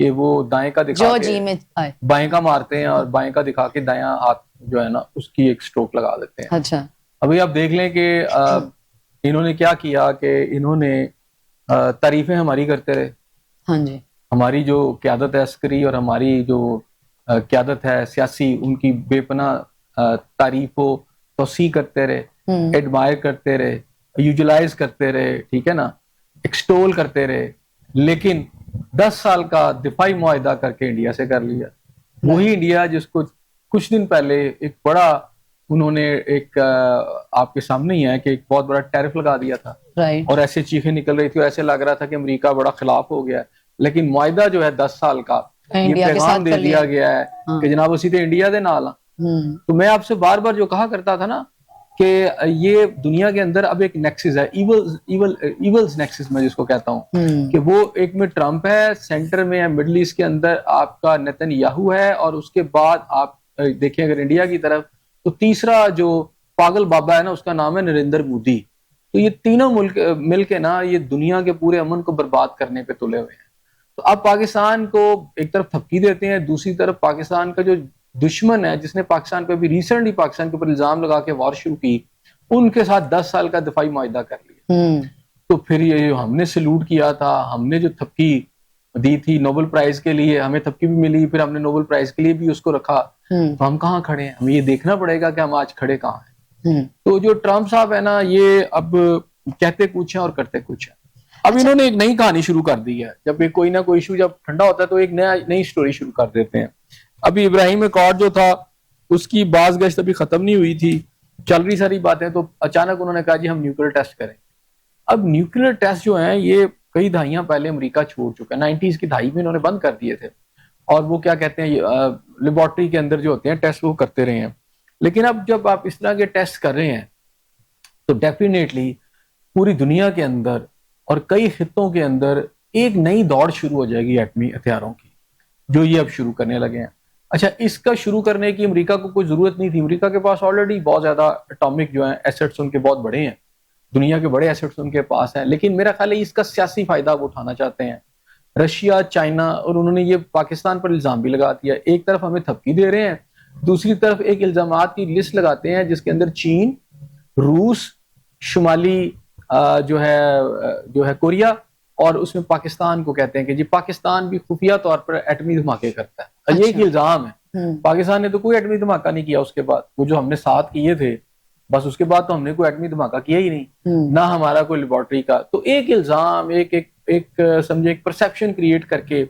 کہ وہ دائیں کا دکھا جو کے جی میں آئے. بائیں کا مارتے ہیں اور بائیں کا دکھا کے دایاں ہاتھ جو ہے نا اس کی ایک سٹروک لگا دیتے ہیں. اچھا ابھی آپ دیکھ لیں کہ انہوں نے کیا کیا کہ انہوں نے تعریفیں ہماری کرتے رہے. ہاں جی. ہماری جو قیادت ہے عسکری اور ہماری جو قیادت ہے سیاسی ان کی بے پناہ تعریف و توسیع کرتے رہے, ایڈمائر کرتے رہے, یوٹیلائز کرتے رہے, ٹھیک ہے نا, ایکسٹول کرتے رہے. لیکن 10 سال کا دفاعی معاہدہ کر کے انڈیا سے کر لیا. وہی انڈیا جس کو کچھ دن پہلے ایک بڑا انہوں نے ایک آپ کے سامنے ہی ہے کہ ایک بہت بڑا ٹیرف لگا دیا تھا اور ایسے چیخیں نکل رہی تھی اور ایسے لگ رہا تھا کہ امریکہ بڑا خلاف ہو گیا ہے. لیکن معاہدہ جو ہے 10 سال کا یہ پیغام دے دیا گیا ہے کہ جناب اسی تے انڈیا دے نال. تو میں آپ سے بار بار جو کہا کرتا تھا نا کہ یہ دنیا کے اندر اب ایک نیکسس ہے, ایولز نیکسس میں جس کو کہتا ہوں, کہ وہ ایک میں ٹرمپ ہے, سینٹر میں ہے مڈل ایسٹ کے اندر آپ کا نیتن یاہو ہے, اور اس کے بعد آپ دیکھیں اگر انڈیا کی طرف تو تیسرا جو پاگل بابا ہے نا اس کا نام ہے نریندر مودی. تو یہ تینوں ملک مل کے نا یہ دنیا کے پورے امن کو برباد کرنے پہ تلے ہوئے ہیں. تو اب پاکستان کو ایک طرف تھپکی دیتے ہیں, دوسری طرف پاکستان کا جو دشمن ہے جس نے پاکستان پہ بھی ریسنٹلی پاکستان کے اوپر الزام لگا کے وار شروع کی, ان کے ساتھ 10 سال کا دفاعی معاہدہ کر لیا. تو پھر یہ ہم نے سلوٹ کیا تھا, ہم نے جو تھپکی دی تھی نوبل پرائز کے لیے, ہمیں تھپکی بھی ملی, پھر ہم نے نوبل پرائز کے لیے بھی اس کو رکھا. تو ہم کہاں کھڑے ہیں؟ ہمیں یہ دیکھنا پڑے گا کہ ہم آج کھڑے کہاں ہیں. تو جو ٹرمپ صاحب ہے نا یہ اب کہتے کچھ ہیں اور کرتے کچھ ہیں. اب انہوں نے ایک نئی کہانی شروع کر دی ہے. جب کوئی نہ کوئی ایشو جب ٹھنڈا ہوتا ہے تو ایک نئی سٹوری شروع کر دیتے ہیں. ابھی ابراہیم اکارڈ جو تھا اس کی باز گشت ابھی ختم نہیں ہوئی تھی, چل رہی ساری باتیں, تو اچانک انہوں نے کہا جی ہم نیوکلیر ٹیسٹ کریں. اب نیوکلیر ٹیسٹ جو ہیں یہ کئی دہائیاں پہلے امریکہ چھوڑ چکا ہے, 90s کی دہائی میں انہوں نے بند کر دیے تھے, اور وہ کیا کہتے ہیں لیبارٹری کے اندر جو ہوتے ہیں ٹیسٹ وہ کرتے رہے ہیں. لیکن اب جب آپ اس طرح کے ٹیسٹ کر رہے ہیں تو ڈیفینیٹلی پوری دنیا کے اندر اور کئی خطوں کے اندر ایک نئی دوڑ شروع ہو جائے گی ایٹمی ہتھیاروں کی, جو یہ اب شروع کرنے لگے ہیں. اچھا, اس کا شروع کرنے کی امریکہ کو کوئی ضرورت نہیں تھی. امریکہ کے پاس آلریڈی بہت زیادہ اٹامک جو ہیں ایسٹس ان کے بہت بڑے ہیں, دنیا کے بڑے ایسٹس ان کے پاس ہیں. لیکن میرا خیال ہے اس کا سیاسی فائدہ وہ اٹھانا چاہتے ہیں رشیا, چائنا, اور انہوں نے یہ پاکستان پر الزام بھی لگا دیا. ایک طرف ہمیں تھپکی دے رہے ہیں, دوسری طرف ایک الزامات کی لسٹ لگاتے ہیں جس کے اندر چین, روس, شمالی جو ہے کوریا, اور اس میں پاکستان کو کہتے ہیں کہ جی پاکستان بھی خفیہ طور پر ایٹمی دھماکے کرتا ہے. یہ ایک الزام ہے. پاکستان نے تو کوئی ایٹمی دھماکہ نہیں کیا اس کے بعد, وہ جو ہم نے ساتھ کیے تھے بس اس کے بعد تو ہم نے کوئی ایٹمی دھماکہ کیا ہی نہیں, نہ ہمارا کوئی لیبارٹری کا. تو ایک الزام ایک سمجھے ایک پرسیپشن کریٹ کر کے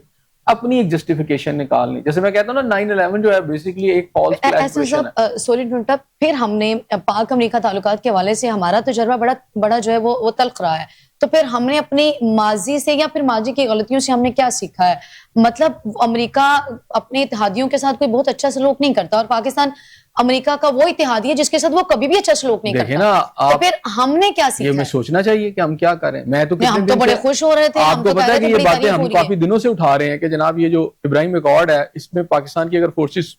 اپنی ایک جسٹیفیکیشن نکالنی. جیسے میں کہتا ہوں نا 9/11 جو ہے بیسیکلی ایک فالس فلیگ ہے. سوری ڈونٹا, پھر ہم نے پاک امریکہ تعلقات کے حوالے سے ہمارا تجربہ بڑا جو ہے وہ تلخ رہا ہے. تو پھر ہم نے اپنے ماضی سے یا پھر ماضی کی غلطیوں سے ہم نے کیا سیکھا ہے؟ مطلب امریکہ اپنے اتحادیوں کے ساتھ کوئی بہت اچھا سلوک نہیں کرتا, اور پاکستان امریکہ کا وہ اتحادی ہے جس کے ساتھ وہ کبھی بھی اچھا سلوک نہیں کرتا. تو پھر ہم نے کیا سیکھا؟ یہ میں سوچنا چاہیے کہ ہم کیا کریں. ہم تو بڑے خوش ہو رہے تھے, آپ کو پتا ہے کہ یہ باتیں ہم کافی دنوں سے اٹھا رہے ہیں کہ جناب یہ جو ابراہیم اکارڈ ہے اس میں پاکستان کی اگر فورسز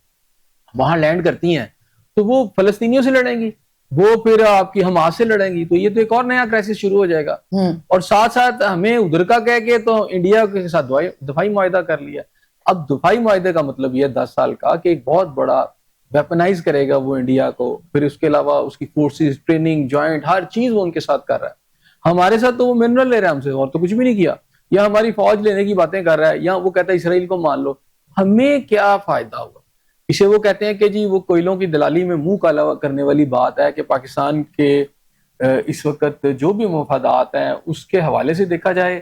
وہاں لینڈ کرتی ہیں تو وہ فلسطینیوں سے لڑیں گی, وہ پھر آپ کی حماس سے لڑیں گی, تو یہ تو ایک اور نیا کرائسس شروع ہو جائے گا. اور ساتھ ساتھ ہمیں ادھر کا کہہ کے تو انڈیا کے ساتھ دفاعی معاہدہ کر لیا. اب دفاعی معاہدے کا مطلب یہ 10 سال کا کہ ایک بہت بڑا ویپنائز کرے گا وہ انڈیا کو, پھر اس کے علاوہ اس کی فورسز, ٹریننگ, جوائنٹ, ہر چیز وہ ان کے ساتھ کر رہا ہے. ہمارے ساتھ تو وہ منرل لے رہا ہے ہم سے, اور تو کچھ بھی نہیں کیا. یا ہماری فوج لینے کی باتیں کر رہا ہے، یا وہ کہتا ہے اسرائیل کو مان لو، ہمیں کیا فائدہ ہوا؟ اسے وہ کہتے ہیں کہ جی وہ کوئلوں کی دلالی میں منہ کالا کرنے والی بات ہے کہ پاکستان کے اس وقت جو بھی مفادات ہیں اس کے حوالے سے دیکھا جائے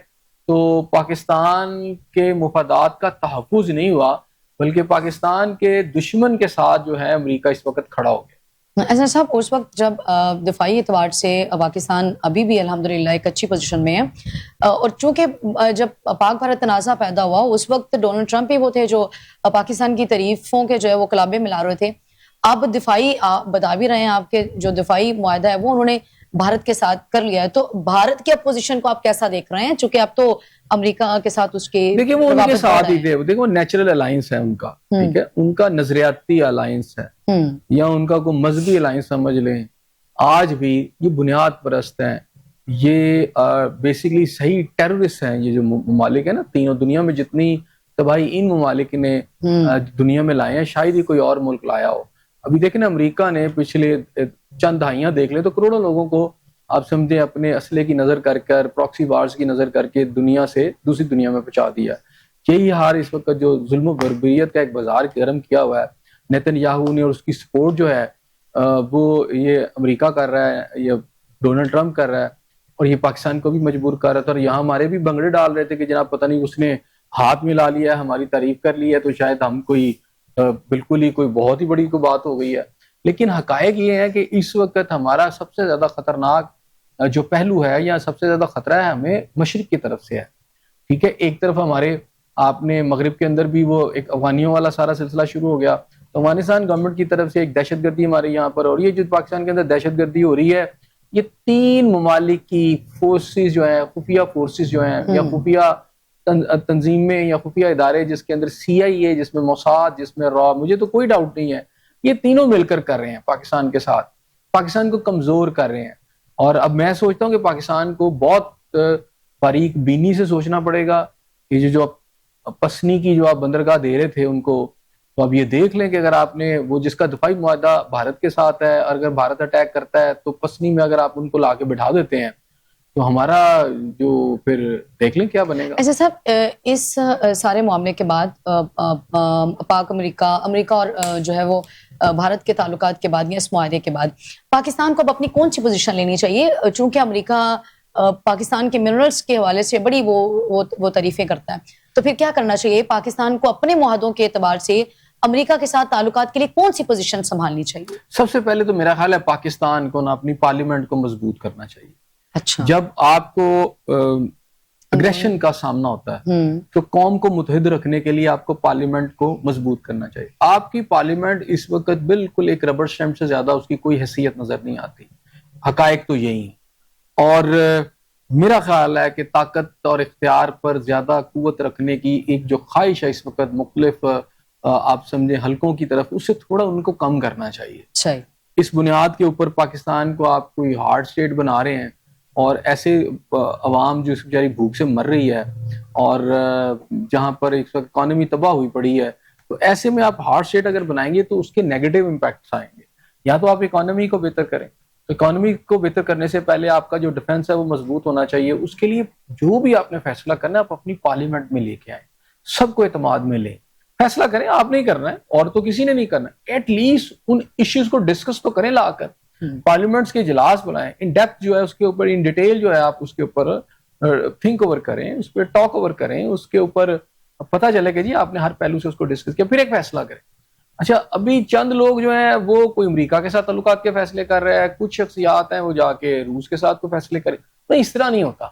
تو پاکستان کے مفادات کا تحفظ نہیں ہوا، بلکہ پاکستان کے دشمن کے ساتھ جو ہے امریکہ اس وقت کھڑا ہو گیا۔ اظہر صاحب، اس وقت جب دفاعی اعتبار سے پاکستان ابھی بھی الحمدللہ ایک اچھی پوزیشن میں ہے، اور چونکہ جب پاک بھارت تنازع پیدا ہوا اس وقت ڈونلڈ ٹرمپ ہی وہ تھے جو پاکستان کی تعریفوں کے جو ہے وہ کلابے ملا رہے تھے، آپ دفاعی بتا بھی رہے ہیں، آپ کے جو دفاعی معاہدہ ہے وہ انہوں نے بھارت کے ساتھ کر لیا ہے، تو بھارت کی اپوزیشن کو آپ کیسا دیکھ رہے ہیں؟ چونکہ اب تو امریکہ کے ساتھ اس کے دیکھیں وہ ان کے ساتھ ہی تھے، دیکھیں وہ نیچرل الائنس ہے ان کا، ٹھیک ہے، ان کا نظریاتی الائنس ہے یا ان کا کوئی مذہبی الائنس سمجھ لیں، آج بھی یہ بنیاد پرست ہیں، یہ بیسیکلی صحیح ٹیررسٹ ہیں۔ یہ جو ممالک ہیں نا، تینوں دنیا میں جتنی تباہی ان ممالک نے دنیا میں لائے ہیں شاید ہی کوئی اور ملک لایا ہو۔ ابھی دیکھیں نا، امریکہ نے پچھلے چند دہائیاں دیکھ لیں تو کروڑوں لوگوں کو آپ سمجھیں اپنے اسلحے کی نظر کر کر، پراکسی وارز کی نظر کر کے دنیا سے دوسری دنیا میں پہنچا دیا ہے۔ یہی ہار اس وقت جو ظلم و بربریت کا ایک بازار گرم کیا ہوا ہے نیتن یاہو نے، اور اس کی سپورٹ جو ہے وہ یہ امریکہ کر رہا ہے، یہ ڈونلڈ ٹرمپ کر رہا ہے، اور یہ پاکستان کو بھی مجبور کر رہا تھا، اور یہاں ہمارے بھی بنگڑے ڈال رہے تھے کہ جناب پتہ نہیں اس نے ہاتھ ملا لیا ہے، ہماری تعریف کر لی ہے تو شاید ہم کوئی بالکل ہی کوئی بہت ہی بڑی کوئی بات ہو گئی ہے۔ لیکن حقائق یہ ہے کہ اس وقت ہمارا سب سے زیادہ خطرناک جو پہلو ہے یا سب سے زیادہ خطرہ ہے ہمیں مشرق کی طرف سے ہے، ٹھیک ہے۔ ایک طرف ہمارے آپ نے مغرب کے اندر بھی وہ ایک افغانیوں والا سارا سلسلہ شروع ہو گیا، تو افغانستان گورنمنٹ کی طرف سے ایک دہشت گردی ہمارے یہاں پر، اور یہ جو پاکستان کے اندر دہشت گردی ہو رہی ہے یہ تین ممالک کی فورسز جو ہیں، خفیہ فورسز جو ہیں یا خفیہ تنظیمیں یا خفیہ ادارے، جس کے اندر CIA، جس میں موساد، جس میں را، مجھے تو کوئی ڈاؤٹ نہیں ہے، یہ تینوں مل کر رہے ہیں پاکستان کے ساتھ، پاکستان کو کمزور کر رہے ہیں۔ اور اب میں سوچتا ہوں کہ پاکستان کو بہت باریک بینی سے سوچنا پڑے گا کہ جو پسنی کی جو آپ بندرگاہ دے رہے تھے ان کو، تو اب یہ دیکھ لیں کہ اگر آپ نے وہ جس کا دفاعی معاہدہ بھارت کے ساتھ ہے، اگر بھارت اٹیک کرتا ہے تو پسنی میں اگر آپ ان کو لا کے بٹھا دیتے ہیں تو ہمارا جو پھر دیکھ لیں کیا بنے گا۔ ایسا صاحب، اس سارے معاملے کے بعد پاک امریکہ اور جو ہے وہ بھارت کے تعلقات کے بعد یا اس معاہدے کے بعد پاکستان کو اب اپنی کون سی پوزیشن لینی چاہیے؟ چونکہ امریکہ پاکستان کے منرلز کے حوالے سے بڑی وہ تعریفیں کرتا ہے، تو پھر کیا کرنا چاہیے؟ پاکستان کو اپنے معاہدوں کے اعتبار سے امریکہ کے ساتھ تعلقات کے لیے کون سی پوزیشن سنبھالنی چاہیے؟ سب سے پہلے تو میرا خیال ہے پاکستان کو اپنی پارلیمنٹ کو مضبوط کرنا چاہیے۔ اچھا، جب آپ کو اگریشن کا سامنا ہوتا ہے تو قوم کو متحد رکھنے کے لیے آپ کو پارلیمنٹ کو مضبوط کرنا چاہیے۔ آپ کی پارلیمنٹ اس وقت بالکل ایک ربر اسٹیمپ سے زیادہ اس کی کوئی حیثیت نظر نہیں آتی، حقائق تو یہی ہیں۔ اور میرا خیال ہے کہ طاقت اور اختیار پر زیادہ قوت رکھنے کی ایک جو خواہش ہے اس وقت مختلف آپ سمجھیں حلقوں کی طرف، اس سے تھوڑا ان کو کم کرنا چاہیے۔ صحیح۔ اس بنیاد کے اوپر پاکستان کو آپ کوئی ہارڈ اسٹیٹ بنا رہے ہیں، اور ایسے عوام جو اس بیچاری بھوک سے مر رہی ہے، اور جہاں پر اس وقت اکانومی تباہ ہوئی پڑی ہے، تو ایسے میں آپ ہارڈ اسٹیٹ اگر بنائیں گے تو اس کے نیگیٹو امپیکٹس آئیں گے۔ یا تو آپ اکانومی کو بہتر کریں، تو اکانومی کو بہتر کرنے سے پہلے آپ کا جو ڈیفنس ہے وہ مضبوط ہونا چاہیے۔ اس کے لیے جو بھی آپ نے فیصلہ کرنا ہے آپ اپنی پارلیمنٹ میں لے کے آئیں، سب کو اعتماد میں لیں، فیصلہ کریں۔ آپ نہیں کرنا ہے اور تو کسی نے نہیں کرنا ہے، ایٹ لیسٹ ان ایشوز کو ڈسکس تو کریں، لا کر پارلیمنٹس کے اجلاس بنائیں، ان ڈیپتھ جو ہے اس کے اوپر، ان ڈیٹیل جو ہے آپ اس کے اوپر تھنک اوور کریں، اس پہ ٹاک اوور کریں، اس کے اوپر پتہ چلے کہ جی آپ نے ہر پہلو سے اس کو ڈسکس کیا، پھر ایک فیصلہ کریں۔ اچھا، ابھی چند لوگ جو ہیں وہ کوئی امریکہ کے ساتھ تعلقات کے فیصلے کر رہے ہیں، کچھ شخصیات ہیں وہ جا کے روس کے ساتھ کوئی فیصلے کریں، نہیں، اس طرح نہیں ہوتا۔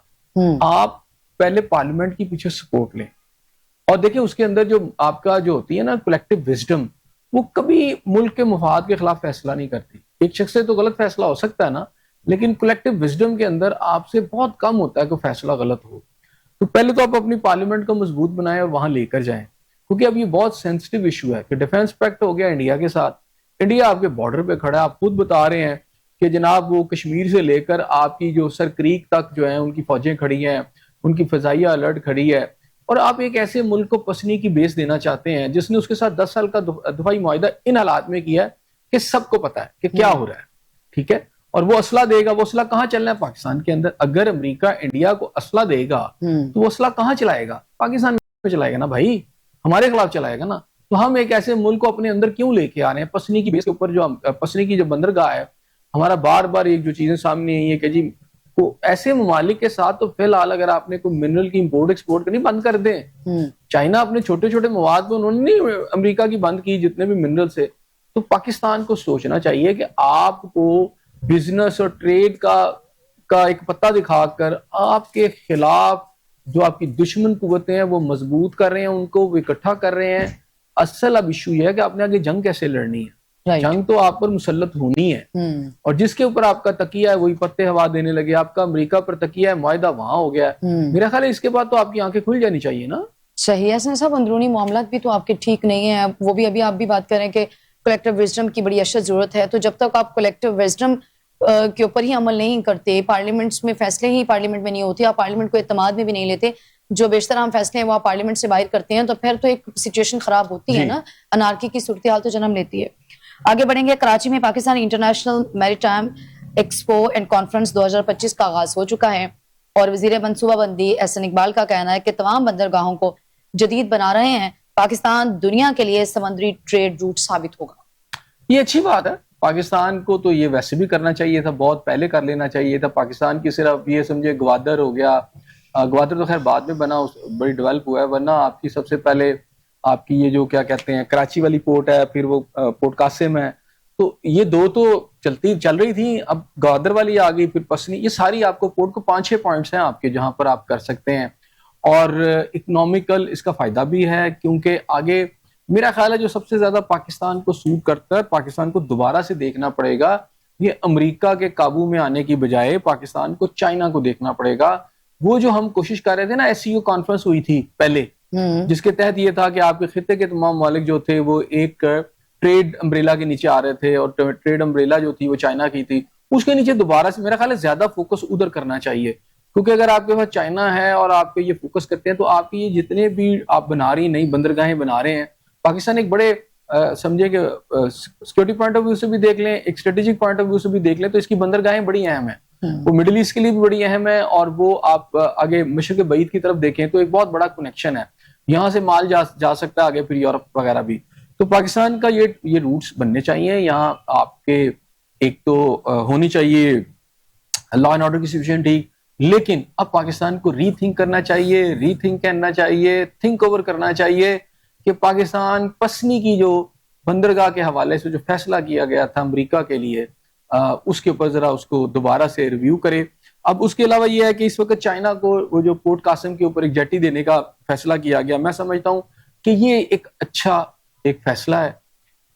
آپ پہلے پارلیمنٹ کی پیچھے سپورٹ لیں، اور دیکھیں اس کے اندر جو آپ کا جو ہوتی ہے نا کولیکٹیو وزڈم، وہ کبھی ملک کے مفاد کے خلاف فیصلہ نہیں کرتی۔ ایک شخص سے تو غلط فیصلہ ہو سکتا ہے نا، لیکن کولیکٹیو وزڈم کے اندر آپ سے بہت کم ہوتا ہے کہ فیصلہ غلط ہو۔ تو پہلے تو آپ اپنی پارلیمنٹ کو مضبوط بنائیں اور وہاں لے کر جائیں، کیونکہ اب یہ بہت سینسٹیو ایشو ہے کہ ڈیفنس پیکٹ ہو گیا انڈیا کے ساتھ، انڈیا آپ کے بارڈر پہ کھڑا ہے، آپ خود بتا رہے ہیں کہ جناب وہ کشمیر سے لے کر آپ کی جو سر کریک تک جو ہیں ان کی فوجیں کھڑی ہیں، ان کی فضائیہ الرٹ کھڑی ہے، اور آپ ایک ایسے ملک کو پسنی کی بیس دینا چاہتے ہیں جس نے اس کے ساتھ 10 سال کا دفاعی معاہدہ ان حالات میں کیا ہے کہ سب کو پتا ہے کہ کیا ہو رہا ہے، ٹھیک ہے۔ اور وہ اسلحہ دے گا. وہ اسلحہ کہاں چلنا ہے؟ پاکستان کے اندر. اگر امریکہ انڈیا کو اسلحہ دے گا تو وہ اسلحہ کہاں چلائے گا؟ پاکستان میں چلائے گا نا بھائی, ہمارے خلاف چلائے گا نا. تو ہم ایک ایسے ملک کو اپنے اندر کیوں لے کے آ رہے ہیں؟ پسنی کی بیس کے اوپر جو پسنی کی جو بندرگاہ ہے, ہمارا بار بار ایک جو چیزیں سامنے آئی ہیں کہ جی ایسے ممالک کے ساتھ تو فی الحال اگر آپ نے کوئی منرل کی امپورٹ ایکسپورٹ کرنی بند کر دیں. چائنا اپنے چھوٹے چھوٹے مواد پہ انہوں نے نہیں امریکہ کی بند کی جتنے بھی منرل سے. تو پاکستان کو سوچنا چاہیے کہ آپ کو بزنس اور ٹریڈ کا ایک پتہ دکھا کر آپ کے خلاف جو آپ کی دشمن قوتیں ہیں وہ مضبوط کر رہے ہیں, ان کو وہ اکٹھا کر رہے ہیں. اصل اب ایشو یہ ہے کہ آپ نے آگے جنگ کیسے لڑنی ہے. جنگ تو آپ پر مسلط ہونی ہے, اور جس کے اوپر آپ کا تکیہ ہے وہی پتے ہوا دینے لگے. آپ کا امریکہ پر تکیہ ہے, معاہدہ وہاں ہو گیا ہے. میرا خیال ہے اس کے بعد تو آپ کی آنکھیں کھل جانی چاہیے نا. صحیح ہے حسن صاحب, اندرونی معاملات بھی تو آپ کے ٹھیک نہیں ہیں. وہ بھی ابھی آپ بھی بات کریں کہ کلیکٹیو وزڈم کی بڑی اشد ضرورت ہے. تو جب تک آپ کلیکٹیو وزڈم کے اوپر ہی عمل نہیں کرتے, پارلیمنٹس میں فیصلے ہی پارلیمنٹ میں نہیں ہوتے, آپ پارلیمنٹ کو اعتماد میں بھی نہیں لیتے, جو بیشتر عام فیصلے ہیں وہ آپ پارلیمنٹ سے باہر کرتے ہیں, تو پھر تو ایک سچویشن خراب ہوتی ہے نا, انارکی کی صورتحال تو جنم لیتی ہے. آگے بڑھیں گے. کراچی میں پاکستان انٹرنیشنل میری ٹائم ایکسپو اینڈ کانفرنس 2025 کا آغاز ہو چکا ہے, اور وزیر منصوبہ بندی احسن اقبال کا کہنا ہے کہ تمام بندرگاہوں کو جدید بنا رہے ہیں. پاکستان دنیا کے لیے سمندری ٹریڈ روٹ ثابت ہوگا. یہ اچھی بات ہے. پاکستان کو تو یہ ویسے بھی کرنا چاہیے تھا, بہت پہلے کر لینا چاہیے تھا. پاکستان کی صرف یہ سمجھے گوادر ہو گیا, گوادر تو خیر بعد میں بنا, بڑی ڈیولپ ہوا ہے, ورنہ آپ کی سب سے پہلے آپ کی یہ جو کیا کہتے ہیں کراچی والی پورٹ ہے, پھر وہ پورٹ قاسم ہے, تو یہ دو تو چل رہی تھی. اب گوادر والی آ گئی, پھر پسنی, یہ ساری آپ کو پورٹ کو 5-6 پوائنٹس ہیں آپ کے جہاں پر آپ کر سکتے ہیں. اور اکنامیکل اس کا فائدہ بھی ہے, کیونکہ آگے میرا خیال ہے جو سب سے زیادہ پاکستان کو سوٹ کرتا ہے, پاکستان کو دوبارہ سے دیکھنا پڑے گا. یہ امریکہ کے قابو میں آنے کی بجائے پاکستان کو چائنا کو دیکھنا پڑے گا. وہ جو ہم کوشش کر رہے تھے نا, SCO کانفرنس ہوئی تھی پہلے, جس کے تحت یہ تھا کہ آپ کے خطے کے تمام ممالک جو تھے وہ ایک ٹریڈ امبریلا کے نیچے آ رہے تھے, اور ٹریڈ امبریلا جو تھی وہ چائنا کی تھی. اس کے نیچے دوبارہ سے میرا خیال ہے زیادہ فوکس ادھر کرنا چاہیے, کیونکہ اگر آپ کے پاس چائنا ہے اور آپ پہ یہ فوکس کرتے ہیں تو آپ کی یہ جتنے بھی آپ بنا رہی نئی بندرگاہیں بنا رہے ہیں, پاکستان ایک بڑے سمجھے کہ سیکورٹی پوائنٹ آف ویو سے بھی دیکھ لیں, ایک اسٹریٹجک پوائنٹ آف ویو سے بھی دیکھ لیں, تو اس کی بندرگاہیں بڑی اہم ہیں. وہ مڈل ایسٹ کے لیے بھی بڑی اہم ہے, اور وہ آپ آگے مشرق بعید کی طرف دیکھیں تو ایک بہت بڑا کنیکشن ہے, یہاں سے مال جا سکتا ہے آگے پھر یورپ وغیرہ بھی. تو پاکستان کا یہ روٹس بننے چاہیے. یہاں آپ کے ایک تو ہونی چاہیے لا اینڈ آرڈر کی سچویشن ٹھیک, لیکن اب پاکستان کو ری تھنک کرنا چاہیے, تھنک اوور کرنا چاہیے کہ پاکستان پسنی کی جو بندرگاہ کے حوالے سے جو فیصلہ کیا گیا تھا امریکہ کے لیے, اس کے اوپر ذرا اس کو دوبارہ سے ریویو کرے. اب اس کے علاوہ یہ ہے کہ اس وقت چائنا کو وہ جو پورٹ قاسم کے اوپر ایک جیٹی دینے کا فیصلہ کیا گیا, میں سمجھتا ہوں کہ یہ ایک اچھا ایک فیصلہ ہے.